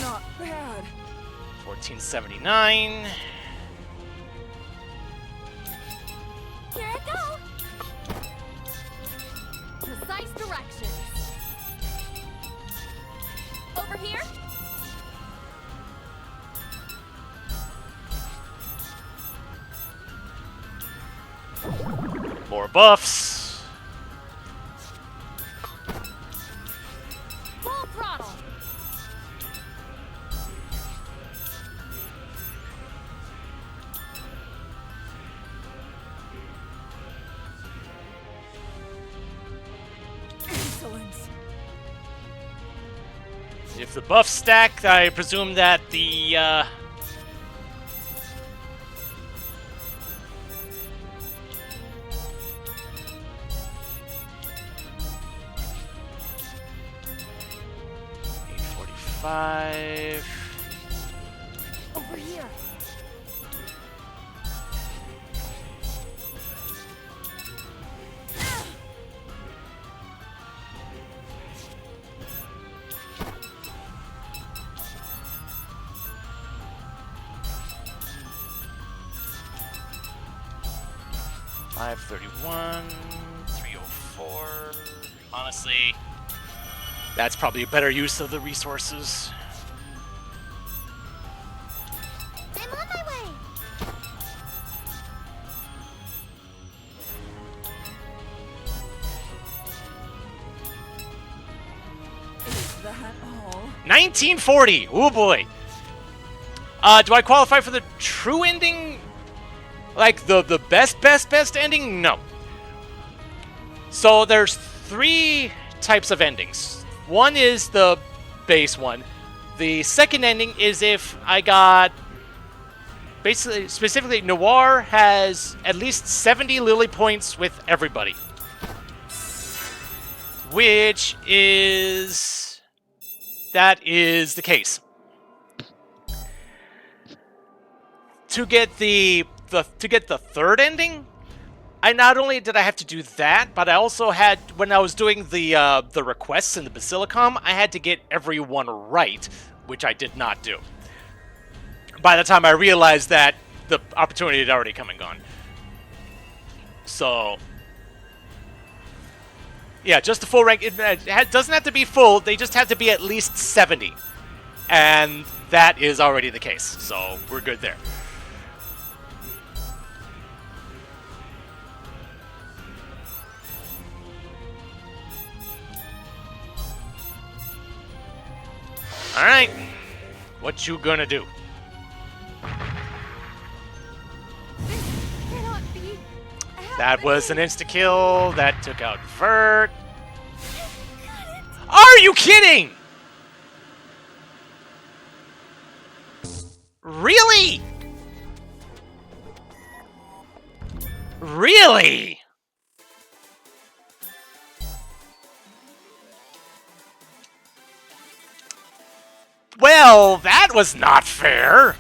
Not bad. 1479. Here I go! Precise directions. Over here? More buffs. Full throttle! Excellence. If the buffs stack, I presume that the $845. Over here. $531, $304. Honestly, that's probably a better use of the resources. I'm on my way! Is that all? 1940. Oh boy. Do I qualify for the true ending? Like the best ending? No. So there's 3 types of endings. One is the base one. The second ending is if I got basically specifically Noire has at least 70 Lily points with everybody. Which is that is the case. To get the third ending, I not only did I have to do that, but I also had, when I was doing the requests in the Basilicom, I had to get everyone right, which I did not do. By the time I realized that, the opportunity had already come and gone. So, yeah, just the full rank. It doesn't have to be full, they just have to be at least 70. And that is already the case, so we're good there. Alright, what you gonna do? This cannot be That was an happening. insta-kill, that took out Vert. Got it. Are you kidding? Really? Really? Well, that was not fair.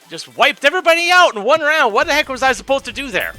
Just wiped everybody out in one round. What the heck was I supposed to do there?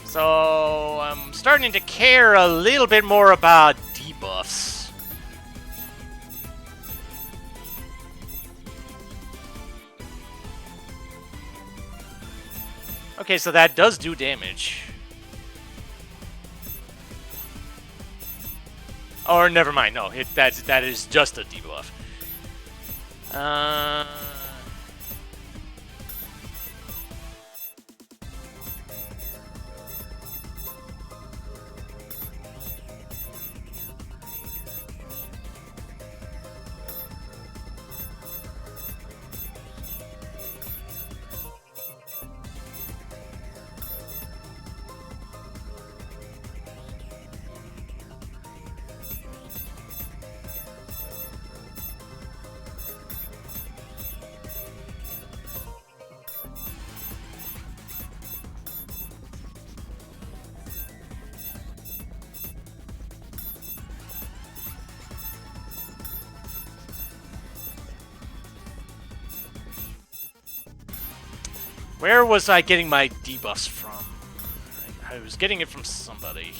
So, I'm starting to care a little bit more about debuffs. Okay, so that does do damage. Or never mind, no, that is just a debuff. Where was I getting my debuffs from? I was getting it from somebody.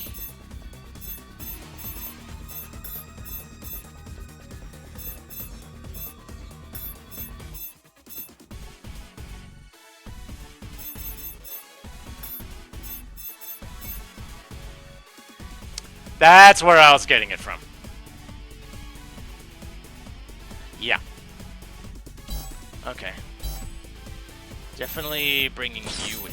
That's where I was getting it from. Yeah. Okay. Definitely bringing you in.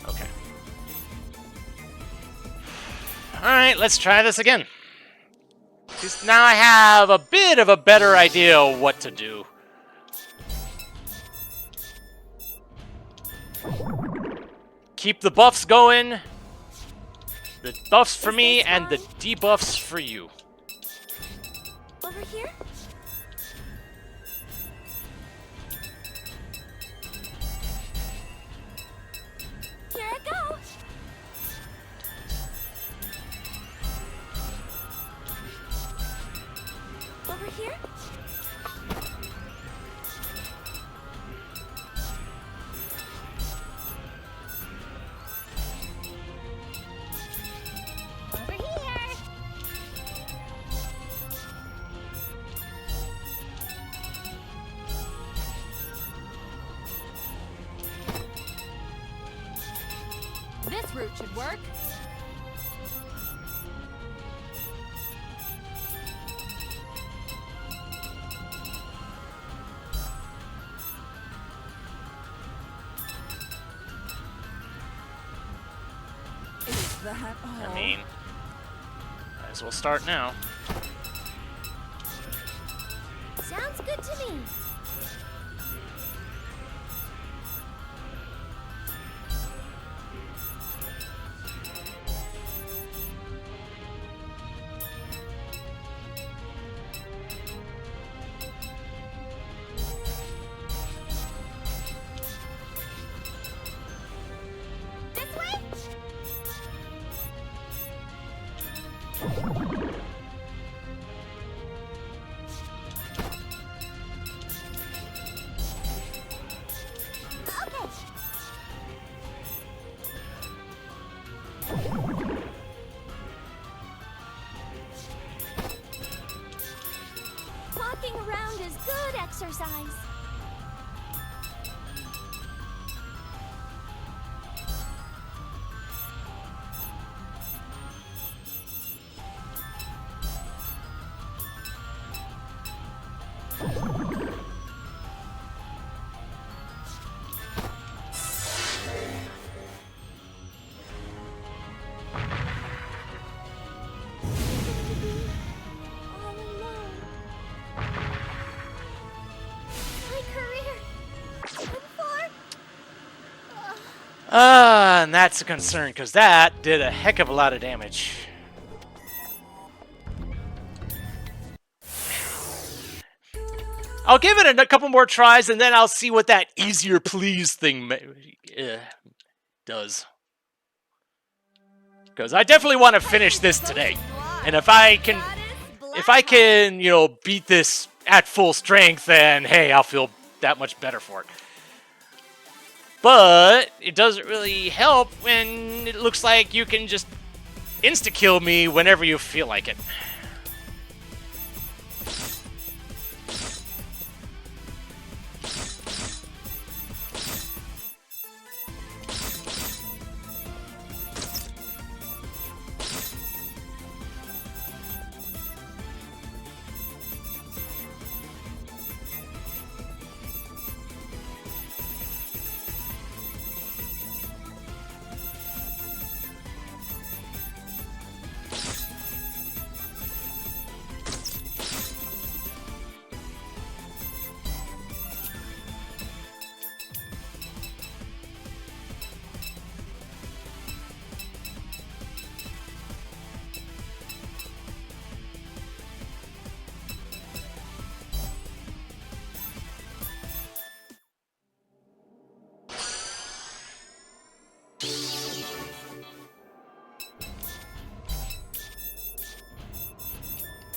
Okay. Alright, let's try this again. Because now I have a bit of a better idea of what to do. Keep the buffs going. The buffs for me and the debuffs for you. Over here? Here I go. Over here? Over here. This route should work. Is that all? I mean, might as well start now. Sounds good to me. This way? Okay. Walking around is good exercise. All alone. My career. And for. And that's a concern, because that did a heck of a lot of damage. I'll give it a couple more tries, and then I'll see what that easier please thing does. Because I definitely want to finish this today. And if I can, you know, beat this at full strength, then hey, I'll feel that much better for it. But it doesn't really help when it looks like you can just insta-kill me whenever you feel like it.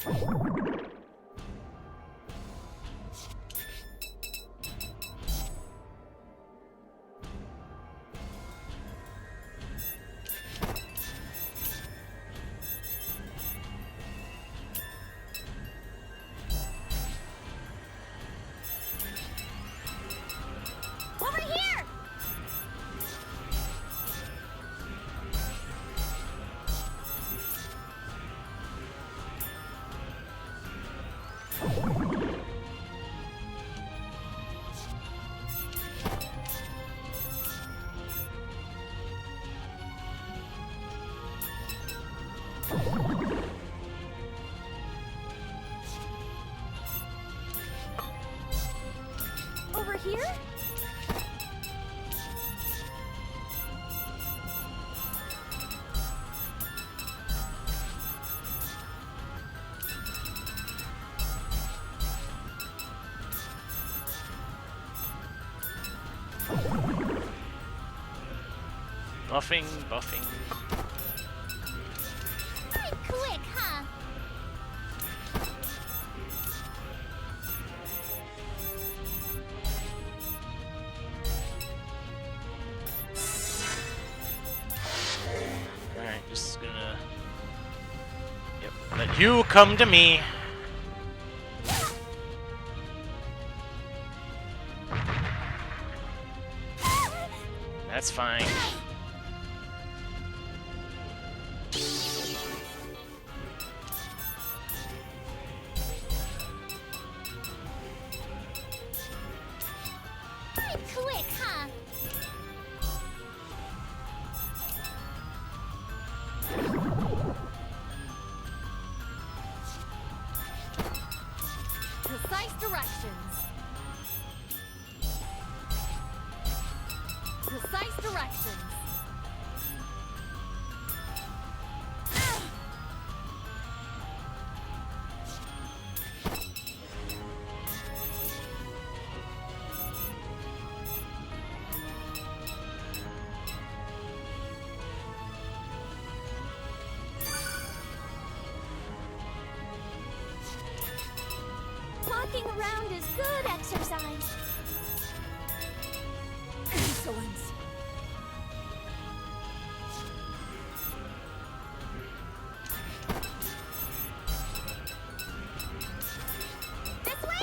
Over here! Over here? Buffing, buffing. Pretty quick, huh? Alright, just gonna... Yep, let you come to me. That's fine. Pretty quick, huh? Precise directions. Precise directions. Walking around is good exercise. Insolence. This way?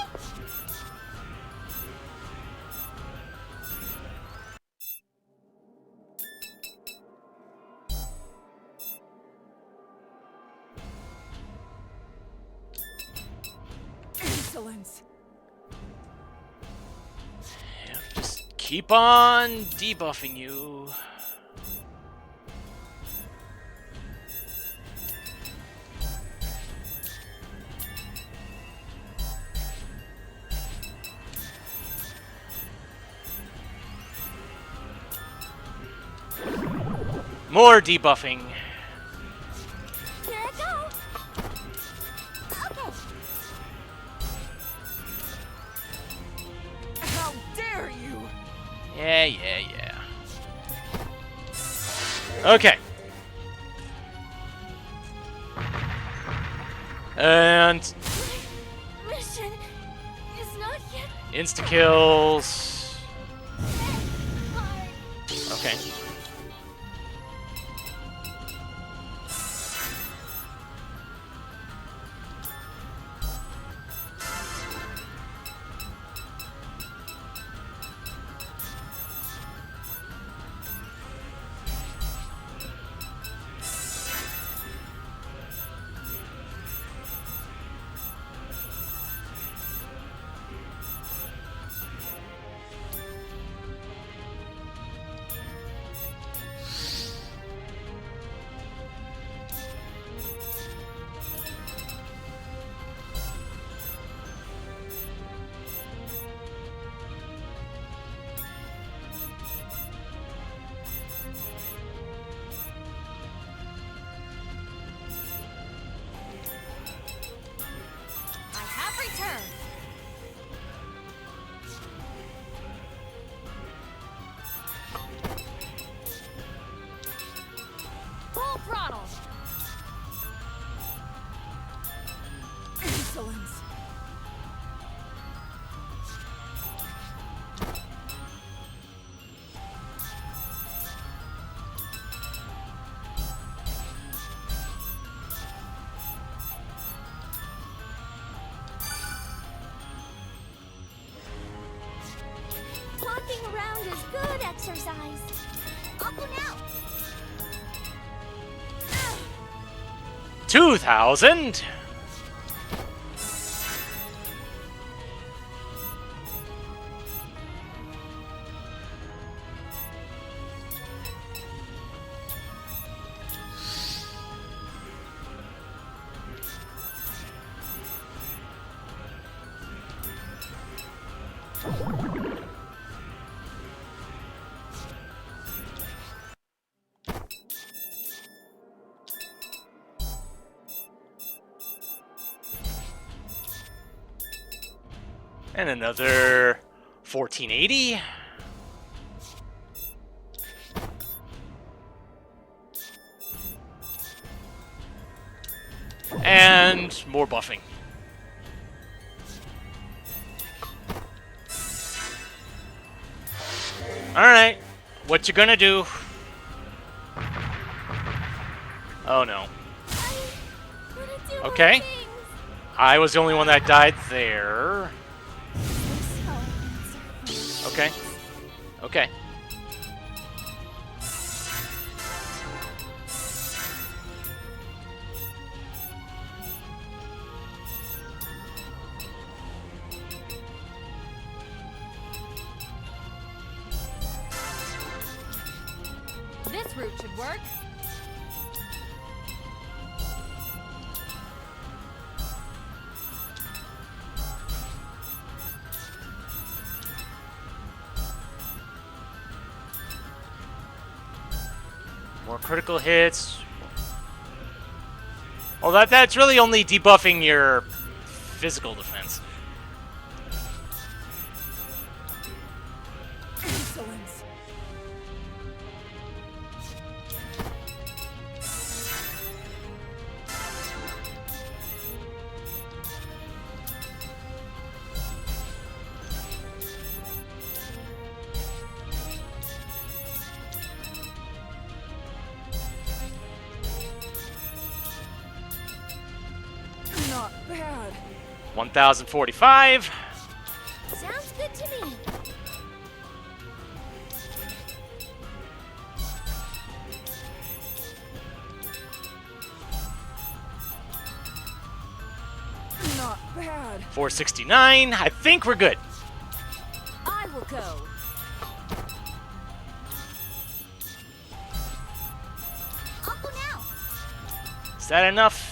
Insolence. Yep, just keep on debuffing you. More debuffing. Here I go. Okay. How dare you! Yeah, yeah, yeah. Okay. And Mission is not yet insta-kills. hard. Okay. exercise. I'll go now. 2,000. And another 1480. And more buffing. Alright, what you gonna do? Oh no. Okay. I was the only one that died there. Okay. Okay. This route should work. More critical hits. Well, that's really only debuffing your physical defense. Insolence. Not bad. 1,045. Sounds good to me. Not bad. 469. I think we're good. I will go. I'll go now. Is that enough?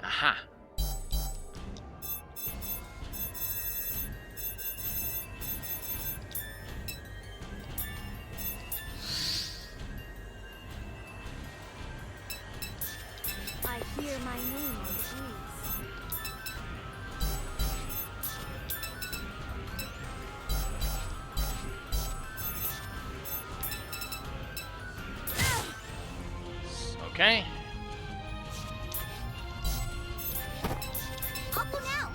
Aha. I hear my name on the breeze. Okay. I'll go now.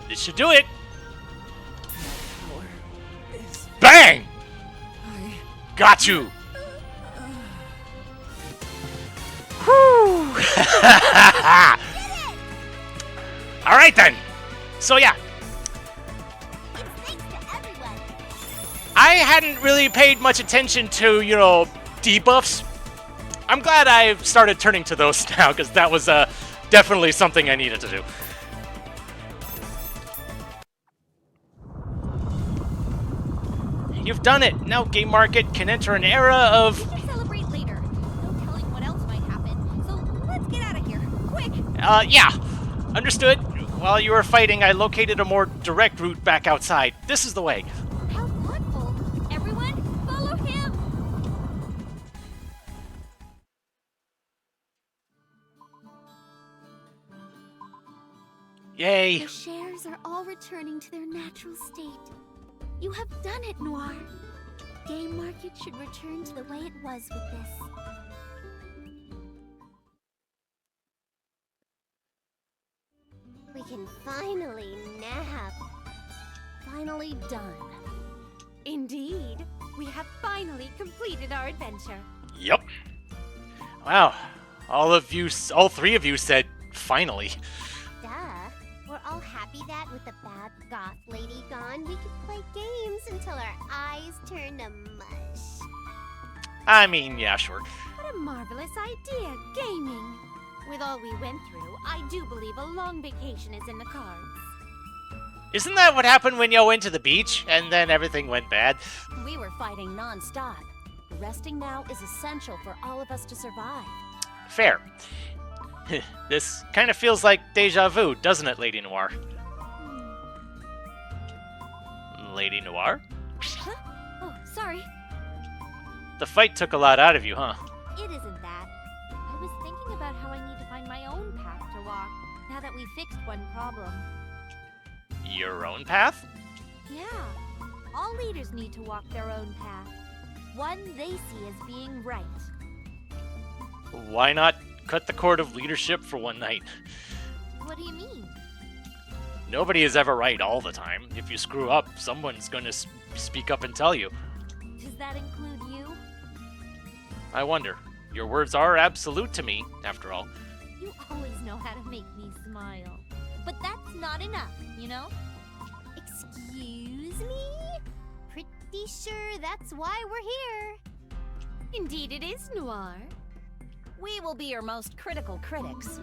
This should do it. Power is Bang! I Got you. Whew. All right then. So yeah, It's thanks to everyone. I hadn't really paid much attention to, you know, debuffs. I'm glad I've started turning to those now, because that was definitely something I needed to do. You've done it! Now Game Market can enter an era of... We can celebrate later. No telling what else might happen. So let's get out of here. Quick! Yeah. Understood. While you were fighting, I located a more direct route back outside. This is the way. How thoughtful. Everyone, follow him! Yay. The shares are all returning to their natural state. You have done it, Noire. Game Market should return to the way it was with this. We can finally nap. Finally done. Indeed. We have finally completed our adventure. Yep. Wow. All three of you said finally. Duh. We're all happy that with the bad goth lady gone, we could play games until our eyes turn to mush. I mean, yeah, sure. What a marvelous idea, gaming. With all we went through, I do believe a long vacation is in the cards. Isn't that what happened when you went to the beach and then everything went bad? We were fighting non-stop. Resting now is essential for all of us to survive. Fair. This kind of feels like deja vu, doesn't it, Lady Noire? Lady Noire? Huh? Oh, sorry. The fight took a lot out of you, huh? It isn't that. I was thinking about how I need to find my own path to walk, now that we fixed one problem. Your own path? Yeah. All leaders need to walk their own path. One they see as being right. Why not cut the cord of leadership for one night? What do you mean? Nobody is ever right all the time. If you screw up, someone's gonna speak up and tell you. Does that include you? I wonder. Your words are absolute to me, after all. You always know how to make me smile. But that's not enough, you know? Excuse me? Pretty sure that's why we're here. Indeed it is, Noire. We will be your most critical critics.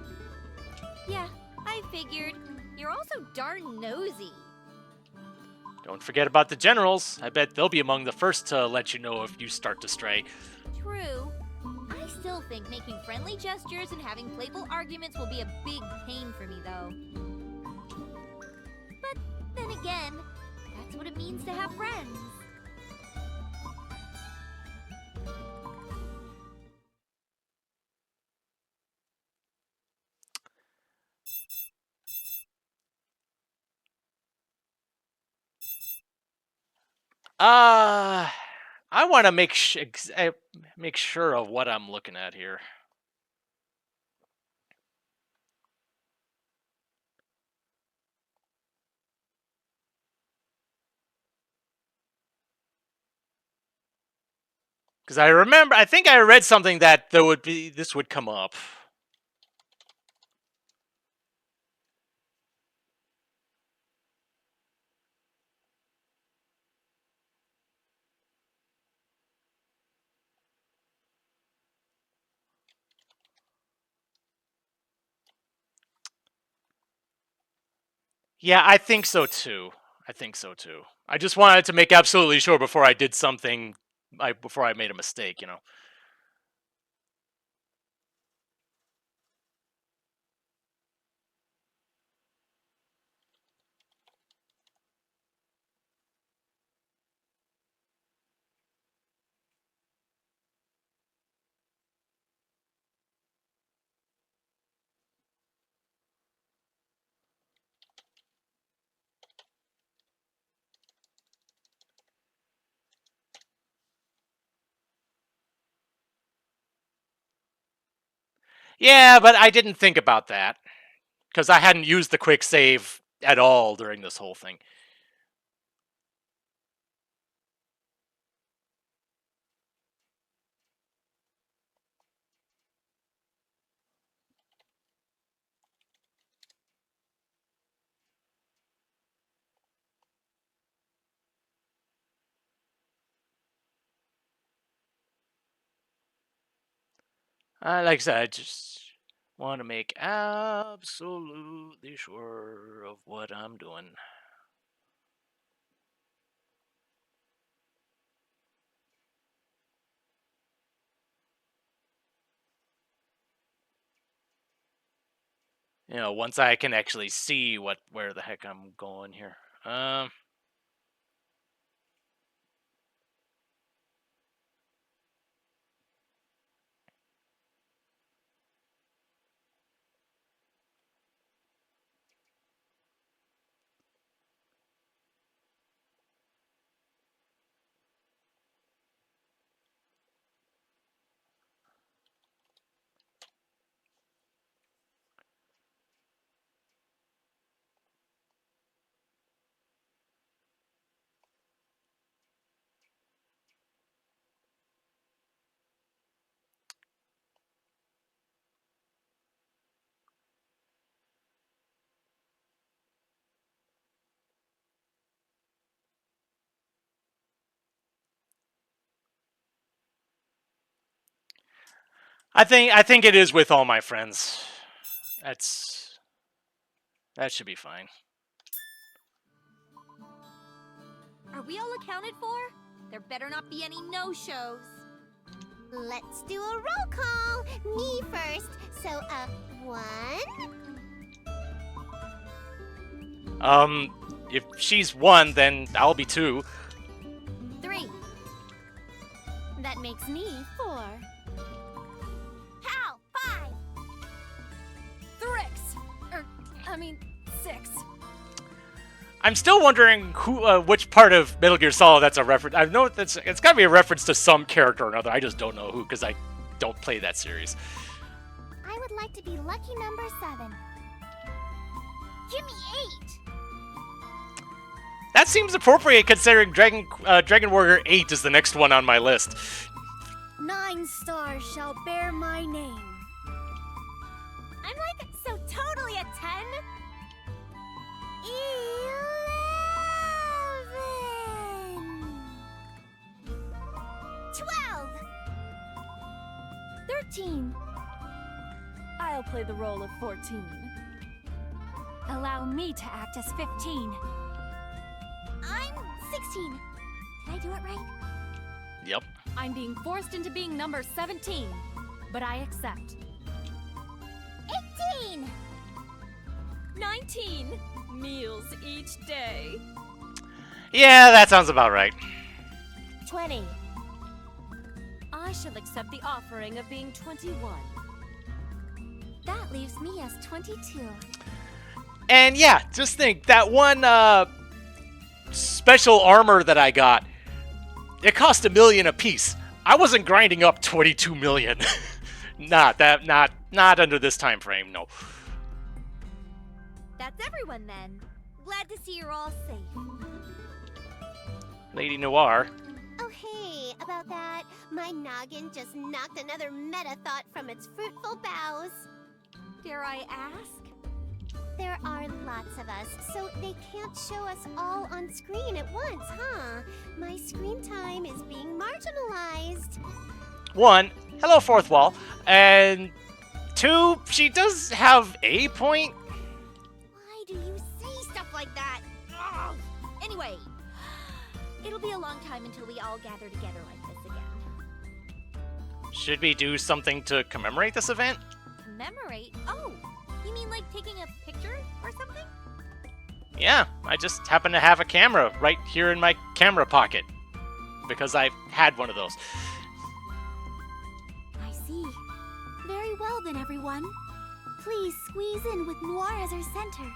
Yeah, I figured. You're also darn nosy. Don't forget about the generals. I bet they'll be among the first to let you know if you start to stray. True. I still think making friendly gestures and having playful arguments will be a big pain for me, though. But then again, that's what it means to have friends. I want to make sure of what I'm looking at here. Because I think I read something that this would come up. Yeah, I think so too. I just wanted to make absolutely sure before I did something, before I made a mistake, you know. Yeah, but I didn't think about that. Because I hadn't used the quick save at all during this whole thing. Like I said, I just want to make absolutely sure of what I'm doing. You know, once I can actually see where the heck I'm going here. I think it is with all my friends. That should be fine. Are we all accounted for? There better not be any no-shows. Let's do a roll call. Me first. So, 1. If she's 1, then I'll be 2. 3. That makes me 4. Hal, 5. Thrix! I mean, 6. I'm still wondering which part of Metal Gear Solid that's a reference. I know it's got to be a reference to some character or another. I just don't know who because I don't play that series. I would like to be lucky number 7. Give me 8. That seems appropriate considering Dragon Warrior 8 is the next one on my list. 9 stars shall bear my name. I'm like so totally a 10. 11. 12. 13. I'll play the role of 14. Allow me to act as 15. I'm 16. Did I do it right? Yep. I'm being forced into being number 17, but I accept. 18. 19 meals each day. Yeah, that sounds about right. 20. I shall accept the offering of being 21. That leaves me as 22. And yeah, just think that one special armor that I got. It cost $1 million a piece. I wasn't grinding up 22 million. Not under this time frame, no. That's everyone then. Glad to see you're all safe. Lady Noire. Oh, hey, about that, my noggin just knocked another meta thought from its fruitful boughs. Dare I ask? There are lots of us, so they can't show us all on screen at once, huh? My screen time is being marginalized. 1, hello fourth wall, and 2, she does have a point. Why do you say stuff like that? Ugh. Anyway, it'll be a long time until we all gather together like this again. Should we do something to commemorate this event? Commemorate? Oh, you mean like taking a picture or something? Yeah, I just happen to have a camera right here in my camera pocket. Because I've had one of those. I see. Very well then, everyone. Please squeeze in with Noire as our center.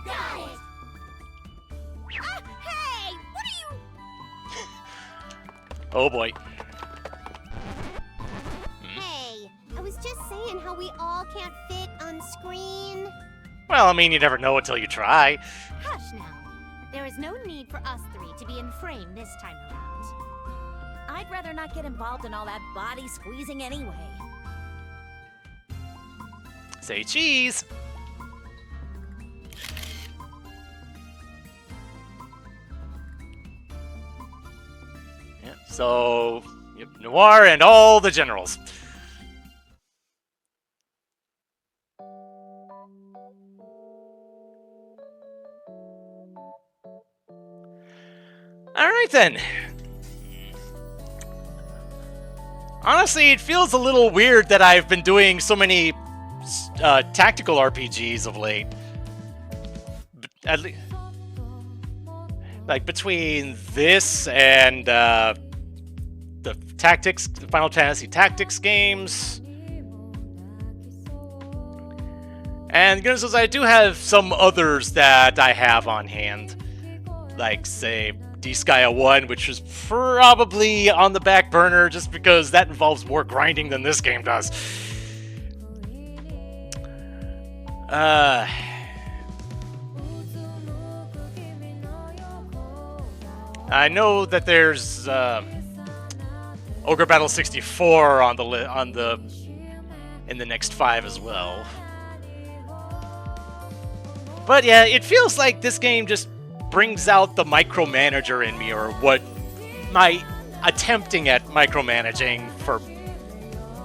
Got it! Hey! What are you... Oh boy. Hey, I was just saying how we all can't fit on screen. Well, I mean, you never know until you try. Hush now. There is no need for us 3 to be in frame this time around. I'd rather not get involved in all that body squeezing anyway. Say cheese. Yeah, so, yep, Noire and all the generals. Alright then. Honestly, it feels a little weird that I've been doing so many tactical RPGs of late. At least, like between this and the Final Fantasy Tactics games. And goodness knows, I do have some others that I have on hand. Like, say, D-Skya 1, which is probably on the back burner just because that involves more grinding than this game does. I know that there's Ogre Battle 64 on the in the next 5 as well. But yeah, it feels like this game just brings out the micromanager in me, or what my attempting at micromanaging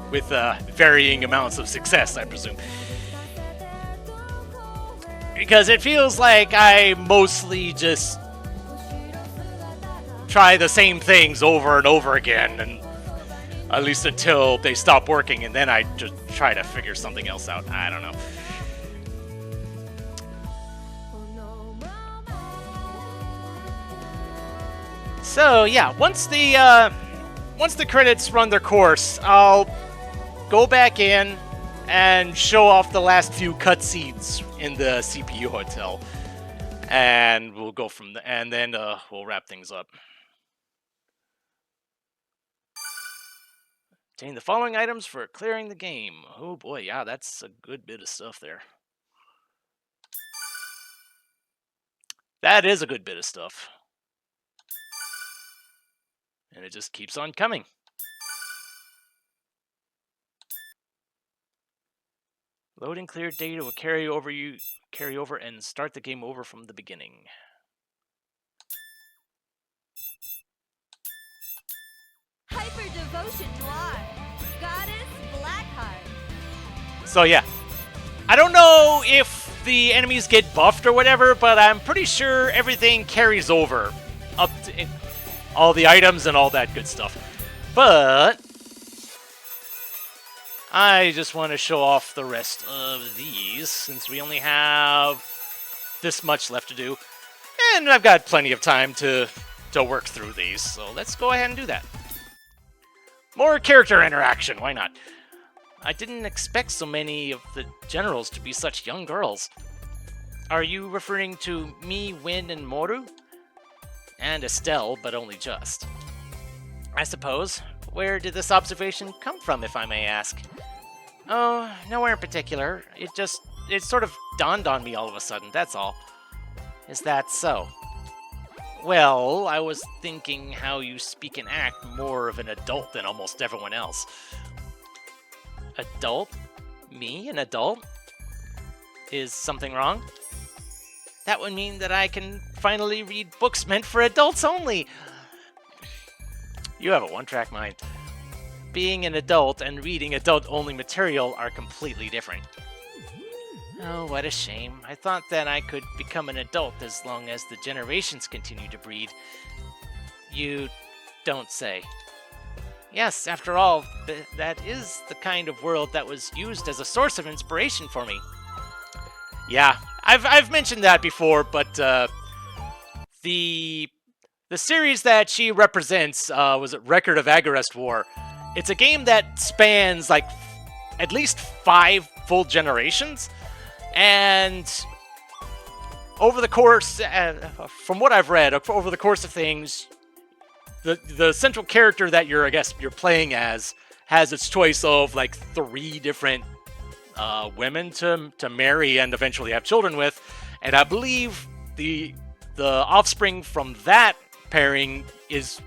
with varying amounts of success, I presume. Because it feels like I mostly just try the same things over and over again, and at least until they stop working, and then I just try to figure something else out. I don't know. So yeah, once the credits run their course, I'll go back in and show off the last few cutscenes in the CPU hotel, and we'll go from there, and then we'll wrap things up. Obtain the following items for clearing the game. Oh boy, yeah, that's a good bit of stuff there. That is a good bit of stuff. And it just keeps on coming. Load and clear data will carry over and start the game over from the beginning. Hyperdevotion Noire. Goddess Blackheart. So yeah, I don't know if the enemies get buffed or whatever, but I'm pretty sure everything carries over up to all the items and all that good stuff. But I just want to show off the rest of these, since we only have this much left to do, and I've got plenty of time to work through these, so let's go ahead and do that. More character interaction, why not? I didn't expect so many of the generals to be such young girls. Are you referring to me, Win, and Moru? And Estelle, but only just. I suppose. Where did this observation come from, if I may ask? Oh, nowhere in particular. It sort of dawned on me all of a sudden, that's all. Is that so? Well, I was thinking how you speak and act more of an adult than almost everyone else. Adult? Me, an adult? Is something wrong? That would mean that I can finally read books meant for adults only. You have a one-track mind. Being an adult and reading adult-only material are completely different. Oh, what a shame. I thought that I could become an adult as long as the generations continue to breed. You don't say. Yes, after all, that is the kind of world that was used as a source of inspiration for me. Yeah, I've mentioned that before, but the series that she represents was Record of Agarest War. It's a game that spans like at least 5 full generations, and over the course, from what I've read, over the course of things, the central character that you're playing as has its choice of like 3 different women to marry and eventually have children with, and I believe the offspring from that pairing is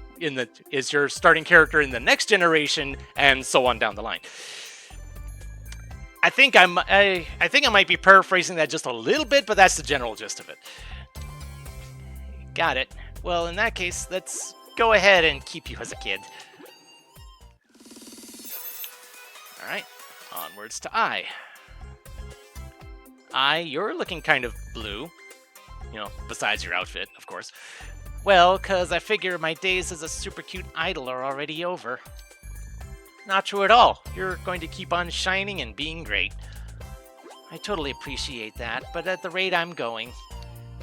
your starting character in the next generation, and so on down the line. I think I might be paraphrasing that just a little bit, but that's the general gist of it. Got it. Well, in that case, let's go ahead and keep you as a kid. All right. Onwards to I. You're looking kind of blue. You know, besides your outfit, of course. Well, 'cause I figure my days as a super cute idol are already over. Not true at all. You're going to keep on shining and being great. I totally appreciate that, but at the rate I'm going...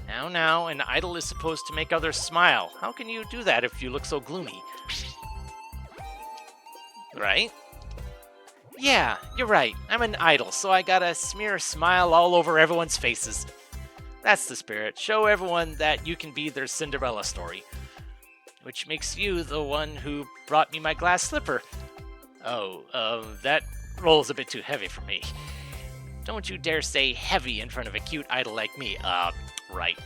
Now, an idol is supposed to make others smile. How can you do that if you look so gloomy? Right? Yeah, you're right. I'm an idol, so I gotta smear a smile all over everyone's faces. That's the spirit. Show everyone that you can be their Cinderella story. Which makes you the one who brought me my glass slipper. Oh, that roll's a bit too heavy for me. Don't you dare say heavy in front of a cute idol like me. Right.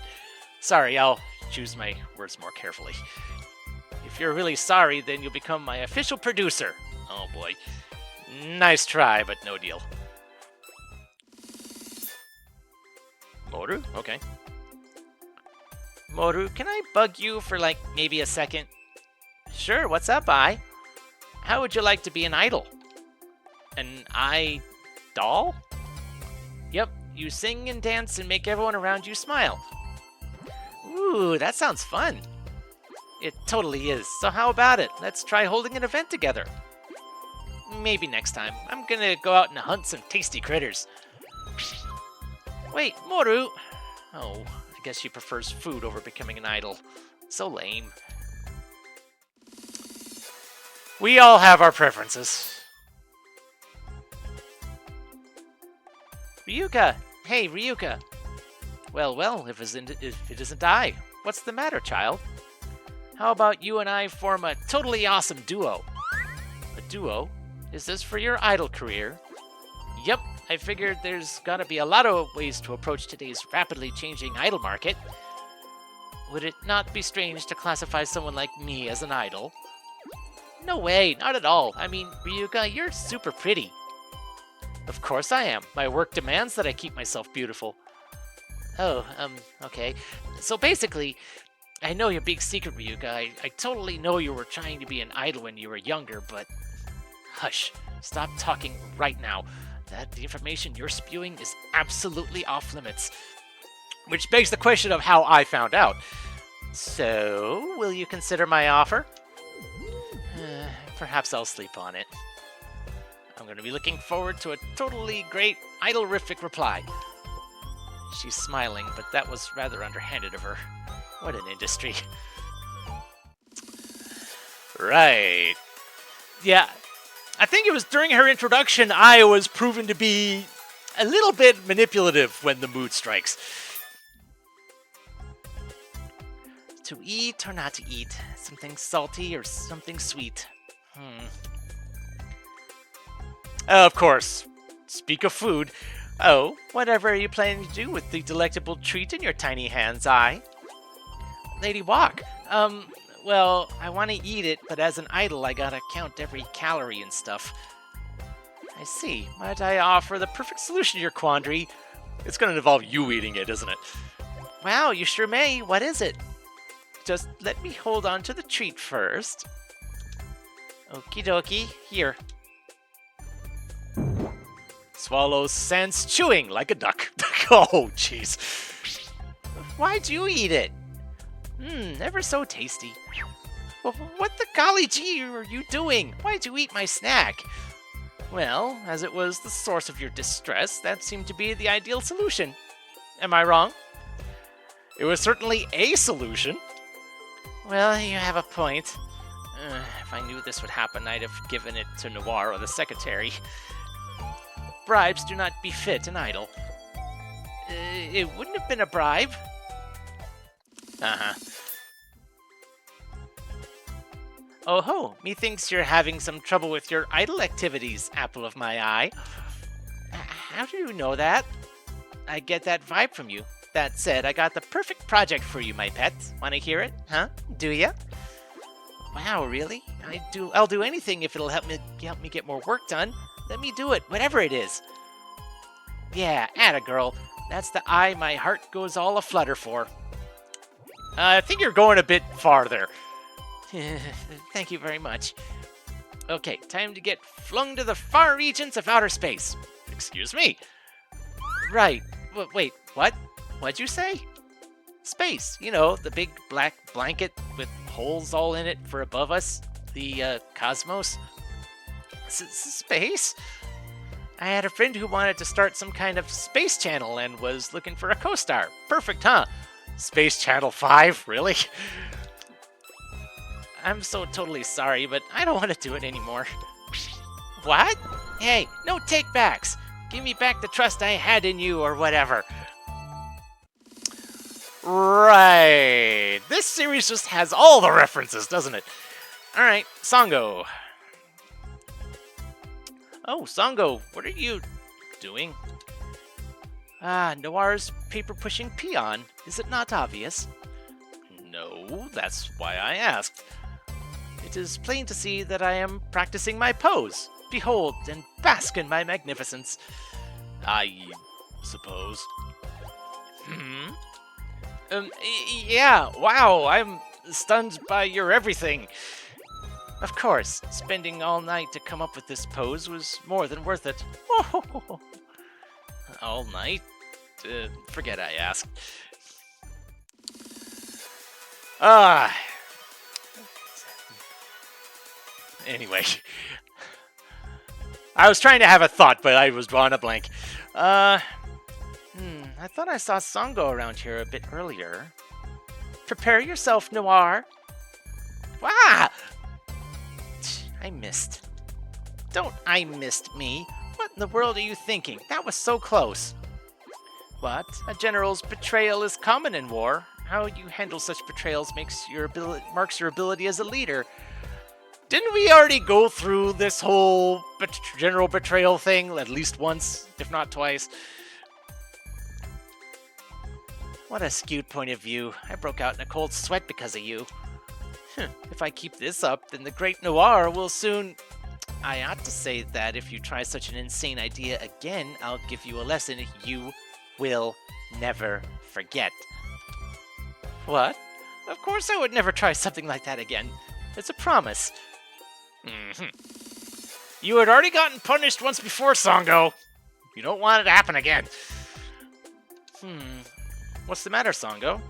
Sorry, I'll choose my words more carefully. If you're really sorry, then you'll become my official producer. Oh boy. Nice try, but no deal. Moru? Okay. Moru, can I bug you for like maybe a second? Sure, what's up, Ai? How would you like to be an idol? An doll? Yep, you sing and dance and make everyone around you smile. Ooh, that sounds fun. It totally is. So how about it? Let's try holding an event together. Maybe next time. I'm gonna go out and hunt some tasty critters. Wait, Moru! Oh, I guess she prefers food over becoming an idol. So lame. We all have our preferences. Ryuka! Hey, Ryuka! Well, if it isn't I. What's the matter, child? How about you and I form a totally awesome duo? A duo? Is this for your idol career? Yep, I figured there's gotta be a lot of ways to approach today's rapidly changing idol market. Would it not be strange to classify someone like me as an idol? No way, not at all. I mean, Ryuka, you're super pretty. Of course I am. My work demands that I keep myself beautiful. Oh, okay. So basically, I know your big secret, Ryuka. I totally know you were trying to be an idol when you were younger, but... Hush. Stop talking right now. The information you're spewing is absolutely off limits. Which begs the question of how I found out. So, will you consider my offer? Perhaps I'll sleep on it. I'm going to be looking forward to a totally great idolrific reply. She's smiling, but that was rather underhanded of her. What an industry. Right. Yeah, I think it was during her introduction I was proven to be a little bit manipulative when the mood strikes. To eat or not to eat? Something salty or something sweet? Of course. Speak of food. Oh, whatever are you planning to do with the delectable treat in your tiny hands, Ai? Lady Walk, well, I want to eat it, but as an idol I gotta count every calorie and stuff. I see. Might I offer the perfect solution to your quandary? It's gonna involve you eating it, isn't it? Wow, you sure may. What is it? Just let me hold on to the treat first. Okie dokie. Here. Swallows sense chewing like a duck. Oh, jeez. Why'd you eat it? Ever so tasty. Well, what the golly gee are you doing? Why'd you eat my snack? Well, as it was the source of your distress, that seemed to be the ideal solution. Am I wrong? It was certainly a solution. Well, you have a point. If I knew this would happen, I'd have given it to Noire or the secretary. Bribes do not befit an idol. It wouldn't have been a bribe. Oh ho, methinks you're having some trouble with your idol activities, apple of my eye. How do you know that? I get that vibe from you. That said, I got the perfect project for you, my pet. Wanna hear it? Huh? Do ya? Wow, really? I'll do anything if it'll help me get more work done. Let me do it, whatever it is. Yeah, atta girl. That's the eye my heart goes all aflutter for. I think you're going a bit farther. Thank you very much. Okay, time to get flung to the far regions of outer space. Excuse me. Right. Wait, what? What'd you say? Space. You know, the big black blanket with holes all in it for above us. The, cosmos. Space? I had a friend who wanted to start some kind of space channel and was looking for a co-star. Perfect, huh? Space Channel 5? Really? I'm so totally sorry, but I don't want to do it anymore. What? Hey, no take-backs. Give me back the trust I had in you or whatever. Right. This series just has all the references, doesn't it? Alright, Songo. Oh, Songo, what are you doing? Ah, Noir's paper-pushing peon. Is it not obvious? No, that's why I asked. It is plain to see that I am practicing my pose. Behold and bask in my magnificence. I suppose. Yeah, wow, I'm stunned by your everything. Of course, spending all night to come up with this pose was more than worth it. All night? Forget I asked. Anyway. I was trying to have a thought, but I was drawing a blank. I thought I saw Songo around here a bit earlier. Prepare yourself, Noir. Ah! I missed. Don't I missed me. What in the world are you thinking? That was so close. What? A general's betrayal is common in war. How you handle such betrayals marks your ability as a leader. Didn't we already go through this whole general betrayal thing at least once, if not twice? What a skewed point of view. I broke out in a cold sweat because of you. If I keep this up, then the great Noir will soon... I ought to say that if you try such an insane idea again, I'll give you a lesson you will never forget. What? Of course I would never try something like that again. It's a promise. You had already gotten punished once before, Songo. You don't want it to happen again. What's the matter, Songo?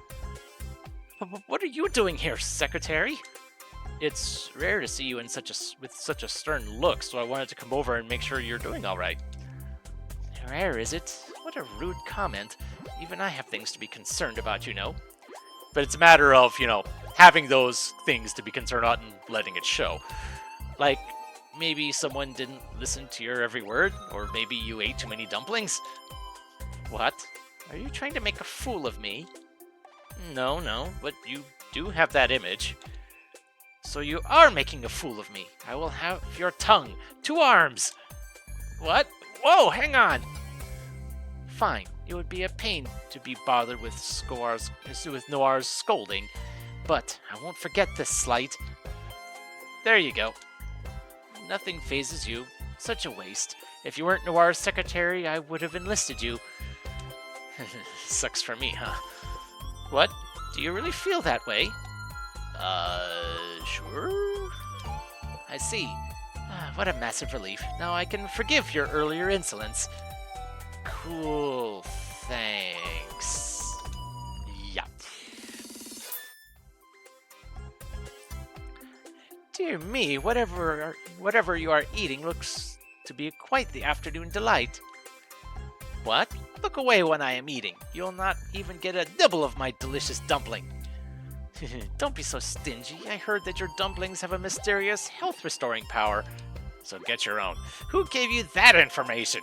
What are you doing here, Secretary? It's rare to see you in with such a stern look, so I wanted to come over and make sure you're doing all right. Rare, is it? What a rude comment. Even I have things to be concerned about, you know. But it's a matter of, having those things to be concerned about and letting it show. Like, maybe someone didn't listen to your every word, or maybe you ate too many dumplings. What? Are you trying to make a fool of me? No, but you do have that image. So you are making a fool of me. I will have your tongue. 2 arms. What? Whoa, hang on. Fine. It would be a pain to be bothered with Noir's scolding, but I won't forget this slight. There you go. Nothing phases you. Such a waste. If you weren't Noir's secretary, I would have enlisted you. Sucks for me, huh? What? Do you really feel that way? Sure? I see. What a massive relief. Now I can forgive your earlier insolence. Cool. Thanks. Yeah. Dear me, whatever you are eating looks to be quite the afternoon delight. What? Look away when I am eating. You'll not even get a nibble of my delicious dumpling. Don't be so stingy. I heard that your dumplings have a mysterious health-restoring power. So get your own. Who gave you that information?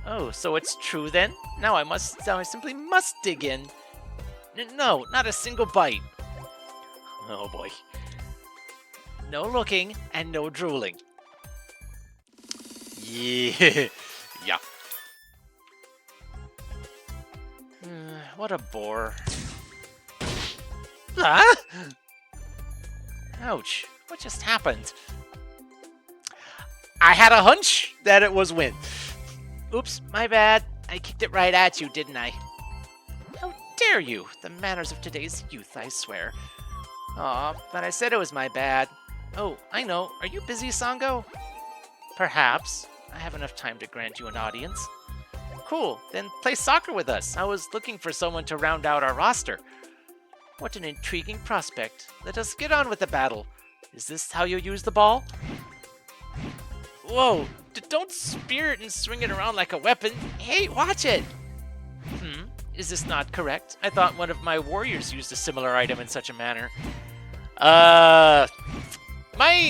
Oh, so it's true then? Now I simply must dig in. No, not a single bite. Oh boy. No looking and no drooling. Yeah. Yeah. What a bore. Huh? Ouch. What just happened? I had a hunch that it was wind. Oops, my bad. I kicked it right at you, didn't I? How dare you? The manners of today's youth, I swear. Aw, but I said it was my bad. Oh, I know. Are you busy, Songo? Perhaps. I have enough time to grant you an audience. Cool, then play soccer with us. I was looking for someone to round out our roster. What an intriguing prospect. Let us get on with the battle. Is this how you use the ball? Whoa! Don't spear it and swing it around like a weapon. Hey, watch it! Is this not correct? I thought one of my warriors used a similar item in such a manner. My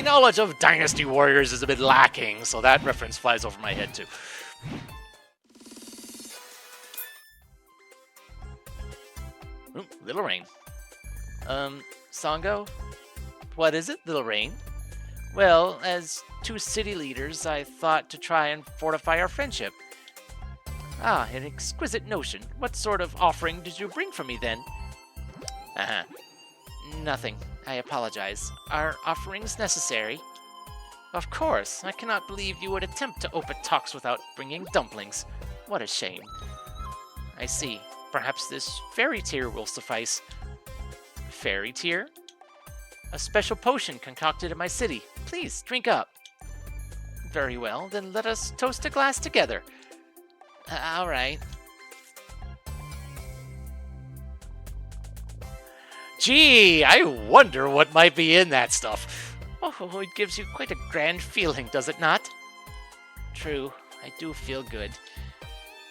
knowledge of Dynasty Warriors is a bit lacking, so that reference flies over my head too. Ooh, Little Rain. Sango? What is it, Little Rain? Well, as two city leaders, I thought to try and fortify our friendship. Ah, an exquisite notion. What sort of offering did you bring for me, then? Nothing. I apologize. Are offerings necessary? Of course. I cannot believe you would attempt to open talks without bringing dumplings. What a shame. I see. Perhaps this fairy tear will suffice. Fairy tear? A special potion concocted in my city. Please, drink up. Very well, then let us toast a glass together. All right. Gee, I wonder what might be in that stuff. Oh, it gives you quite a grand feeling, does it not? True, I do feel good.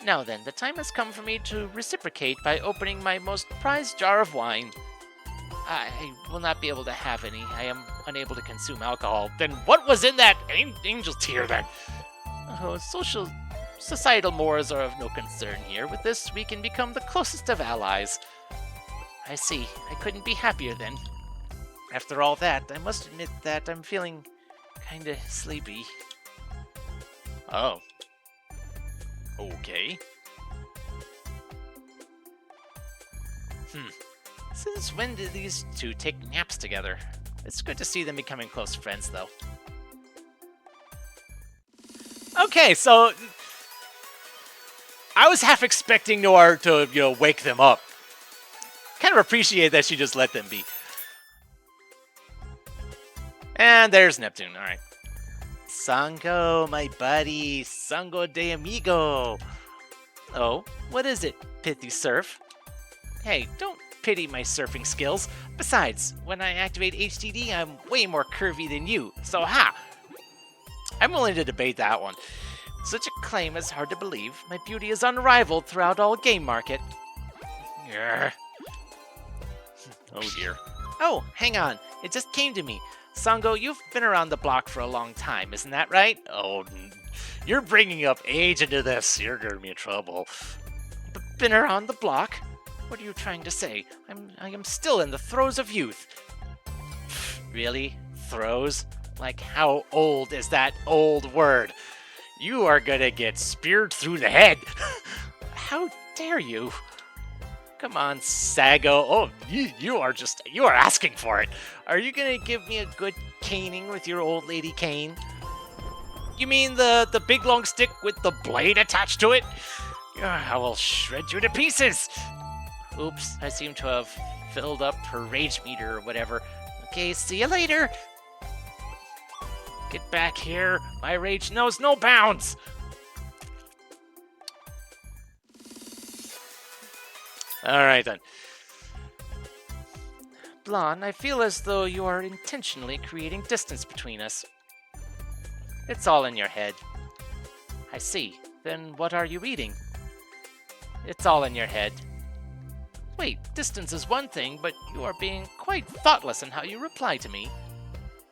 Now then, the time has come for me to reciprocate by opening my most prized jar of wine. I will not be able to have any. I am unable to consume alcohol. Then what was in that angel tear then? Oh, societal mores are of no concern here. With this, we can become the closest of allies. I see. I couldn't be happier then. After all that, I must admit that I'm feeling kinda sleepy. Oh. Okay. Since when did these two take naps together? It's good to see them becoming close friends, though. Okay, so I was half expecting Noire to, wake them up. Kind of appreciate that she just let them be. And there's Neptune, alright. Sango, my buddy. Sango de amigo. Oh, what is it, Pithy Surf? Hey, don't pity my surfing skills. Besides, when I activate HDD, I'm way more curvy than you, so ha! I'm willing to debate that one. Such a claim is hard to believe. My beauty is unrivaled throughout all game market. Grr. Oh dear. Oh, hang on. It just came to me. Sango, you've been around the block for a long time, isn't that right? Oh, you're bringing up age into this. You're gonna be in trouble. Been around the block? What are you trying to say? I am still in the throes of youth. Really? Throes? Like, how old is that old word? You are gonna get speared through the head. How dare you? Come on, Sago. Oh, you are asking for it. Are you gonna give me a good caning with your old lady cane? You mean the big long stick with the blade attached to it? I will shred you to pieces. Oops, I seem to have filled up her rage meter or whatever. Okay, see you later. Get back here. My rage knows no bounds. Alright then. Blonde, I feel as though you are intentionally creating distance between us. It's all in your head. I see. Then what are you eating? It's all in your head. Wait, distance is one thing, but you are being quite thoughtless in how you reply to me.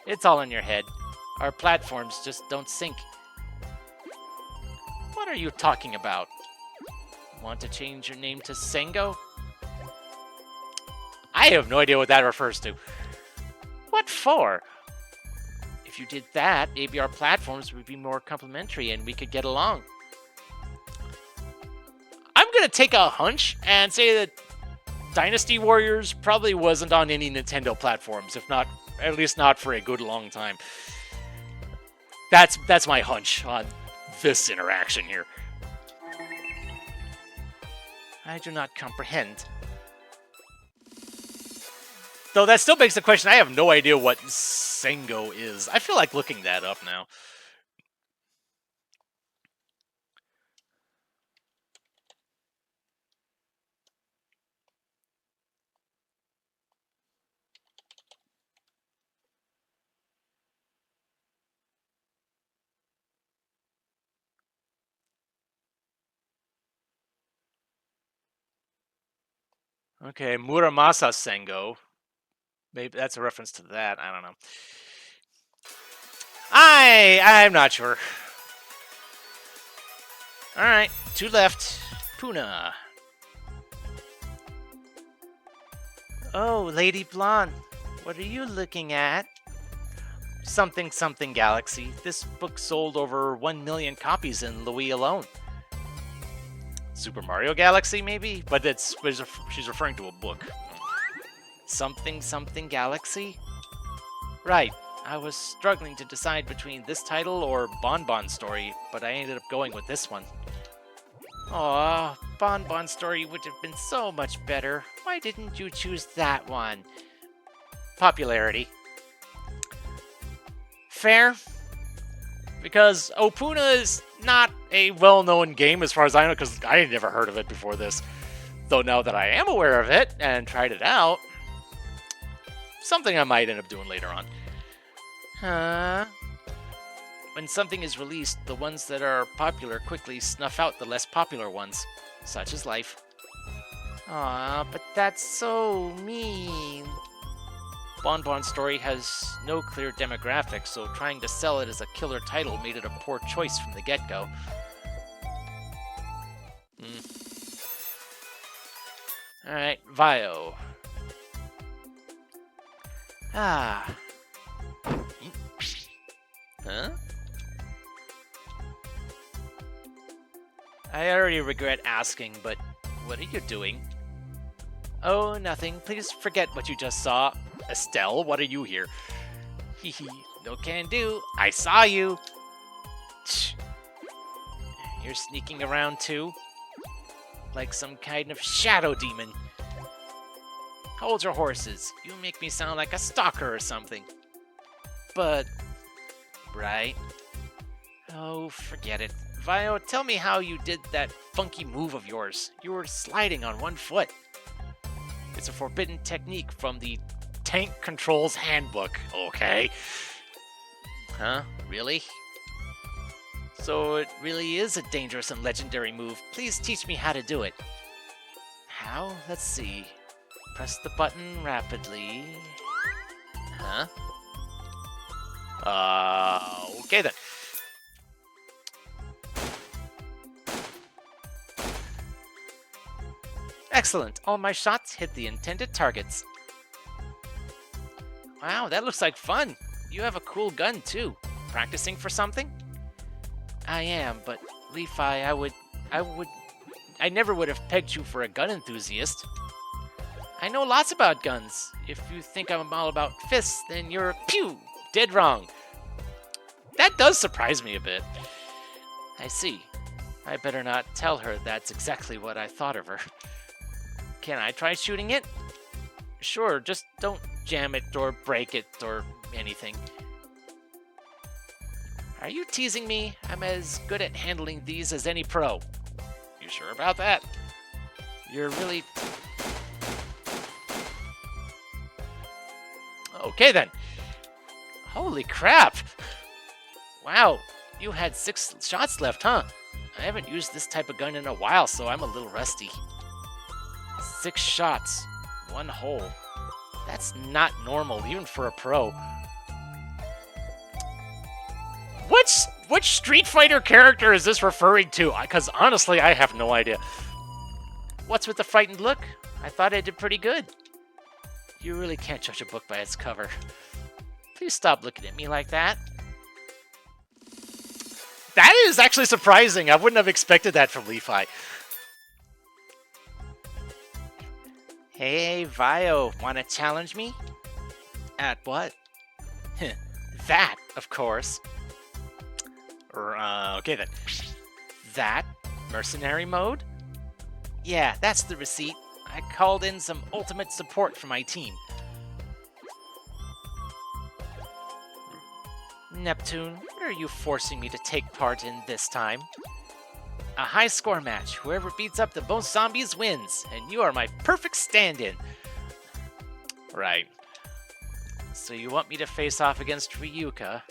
It's all in your head. Our platforms just don't sync. What are you talking about? Want to change your name to Sango? I have no idea what that refers to. What for? If you did that, maybe our platforms would be more complementary and we could get along. I'm gonna take a hunch and say that Dynasty Warriors probably wasn't on any Nintendo platforms, if not, at least not for a good long time. That's my hunch on this interaction here. I do not comprehend. Though that still begs the question, I have no idea what Sango is. I feel like looking that up now. Okay, Muramasa Sengo. Maybe that's a reference to that. I don't know. I'm not sure. All right, 2 left. Puna. Oh, Lady Blonde, what are you looking at? Something Something Galaxy. This book sold over 1 million copies in Louis alone. Super Mario Galaxy, maybe? But she's referring to a book. Something Something Galaxy? Right. I was struggling to decide between this title or Bon Bon Story, but I ended up going with this one. Aw, Bon Bon Story would have been so much better. Why didn't you choose that one? Popularity. Fair. Because Opuna is not a well-known game as far as I know, because I had never heard of it before this. Though now that I am aware of it and tried it out, something I might end up doing later on. When something is released, the ones that are popular quickly snuff out the less popular ones. Such is life. Aw, but that's so mean. Bon Bon Story has no clear demographic, so trying to sell it as a killer title made it a poor choice from the get-go. Alright, Vio. Ah. Huh? I already regret asking, but what are you doing? Oh, nothing. Please forget what you just saw. Estelle, what are you here? Hehe, no can do. I saw you. Shh. You're sneaking around too? Like some kind of shadow demon. Hold your horses. You make me sound like a stalker or something. But... right? Oh, forget it. Vio, tell me how you did that funky move of yours. You were sliding on one foot. It's a forbidden technique from the Tank Controls Handbook, okay? Huh? Really? So it really is a dangerous and legendary move. Please teach me how to do it. How? Let's see. Press the button rapidly. Huh? Okay then. Excellent. All my shots hit the intended targets. Wow, that looks like fun. You have a cool gun too. Practicing for something? I am, but Leafi, I never would have pegged you for a gun enthusiast. I know lots about guns. If you think I'm all about fists, then you're dead wrong. That does surprise me a bit. I see. I better not tell her that's exactly what I thought of her. Can I try shooting it? Sure, just don't jam it or break it or anything. Are you teasing me? I'm as good at handling these as any pro. You sure about that? You're really... Okay then. Holy crap! Wow, you had 6 shots left, huh? I haven't used this type of gun in a while, so I'm a little rusty. 6 shots, 1 hole. That's not normal, even for a pro. Which Street Fighter character is this referring to? Because honestly, I have no idea. What's with the frightened look? I thought I did pretty good. You really can't judge a book by its cover. Please stop looking at me like that. That is actually surprising. I wouldn't have expected that from Leafi. Hey, Vio, wanna challenge me? At what? That, of course. Okay then. That? Mercenary mode? Yeah, that's the receipt. I called in some ultimate support for my team. Neptune, what are you forcing me to take part in this time? A high score match. Whoever beats up the most zombies wins, and you are my perfect stand-in. Right. So you want me to face off against Ryuka?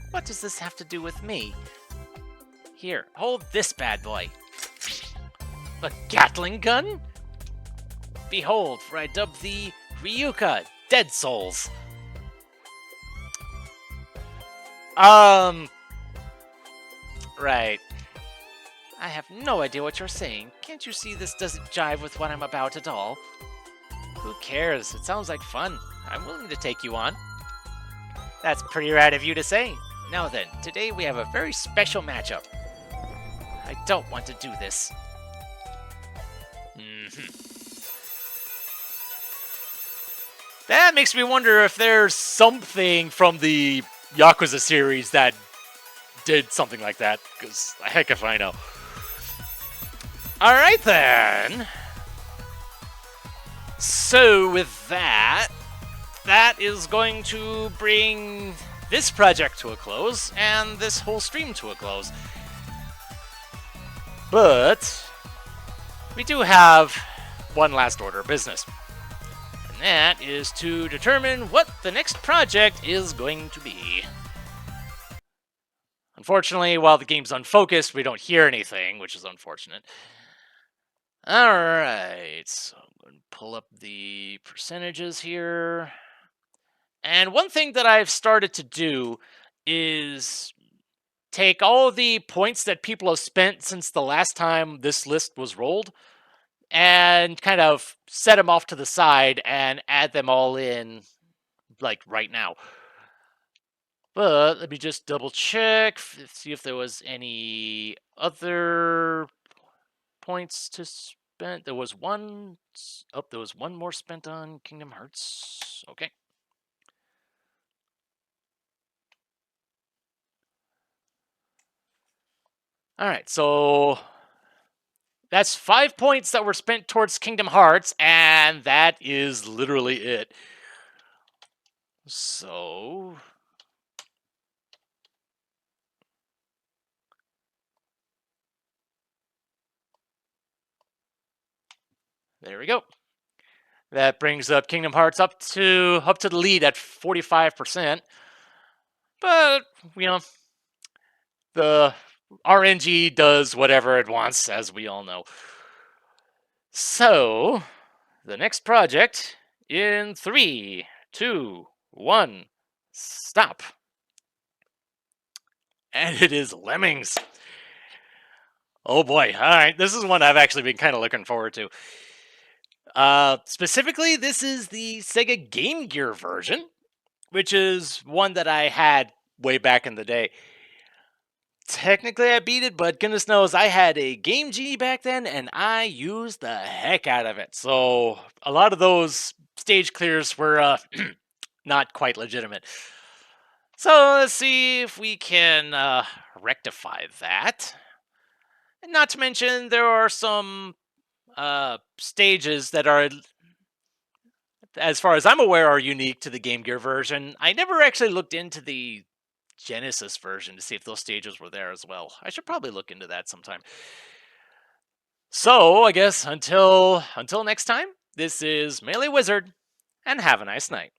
What does this have to do with me? Here, hold this bad boy. A Gatling gun? Behold, for I dub thee Ryuka, Dead Souls. Right. I have no idea what you're saying. Can't you see this doesn't jive with what I'm about at all? Who cares? It sounds like fun. I'm willing to take you on. That's pretty rad of you to say. Now then, today we have a very special matchup. I don't want to do this. That makes me wonder if there's something from the Yakuza series that did something like that, because heck if I know. Alright then. So with that is going to bring this project to a close, and this whole stream to a close. But we do have one last order of business. And that is to determine what the next project is going to be. Unfortunately, while the game's unfocused, we don't hear anything, which is unfortunate. Alright, so I'm going to pull up the percentages here. And one thing that I've started to do is take all of the points that people have spent since the last time this list was rolled and kind of set them off to the side and add them all in, like, right now. But let me just double check, see if there was any other points to spend. There was one. Oh, there was one more spent on Kingdom Hearts. Okay. All right, so that's 5 points that were spent towards Kingdom Hearts, and that is literally it. So there we go. That brings up Kingdom Hearts up to the lead at 45%. But you know, the RNG does whatever it wants, as we all know. So the next project in 3, 2, 1, stop. And it is Lemmings. Oh boy. All right. This is one I've actually been kind of looking forward to. Specifically, this is the Sega Game Gear version, which is one that I had way back in the day. Technically, I beat it, but goodness knows I had a Game Genie back then, and I used the heck out of it. So a lot of those stage clears were not quite legitimate. So let's see if we can rectify that. And not to mention, there are some stages that are, as far as I'm aware, are unique to the Game Gear version. I never actually looked into the Genesis version to see if those stages were there as well. I should probably look into that sometime. So I guess until next time, this is MeleeWizard, and have a nice night.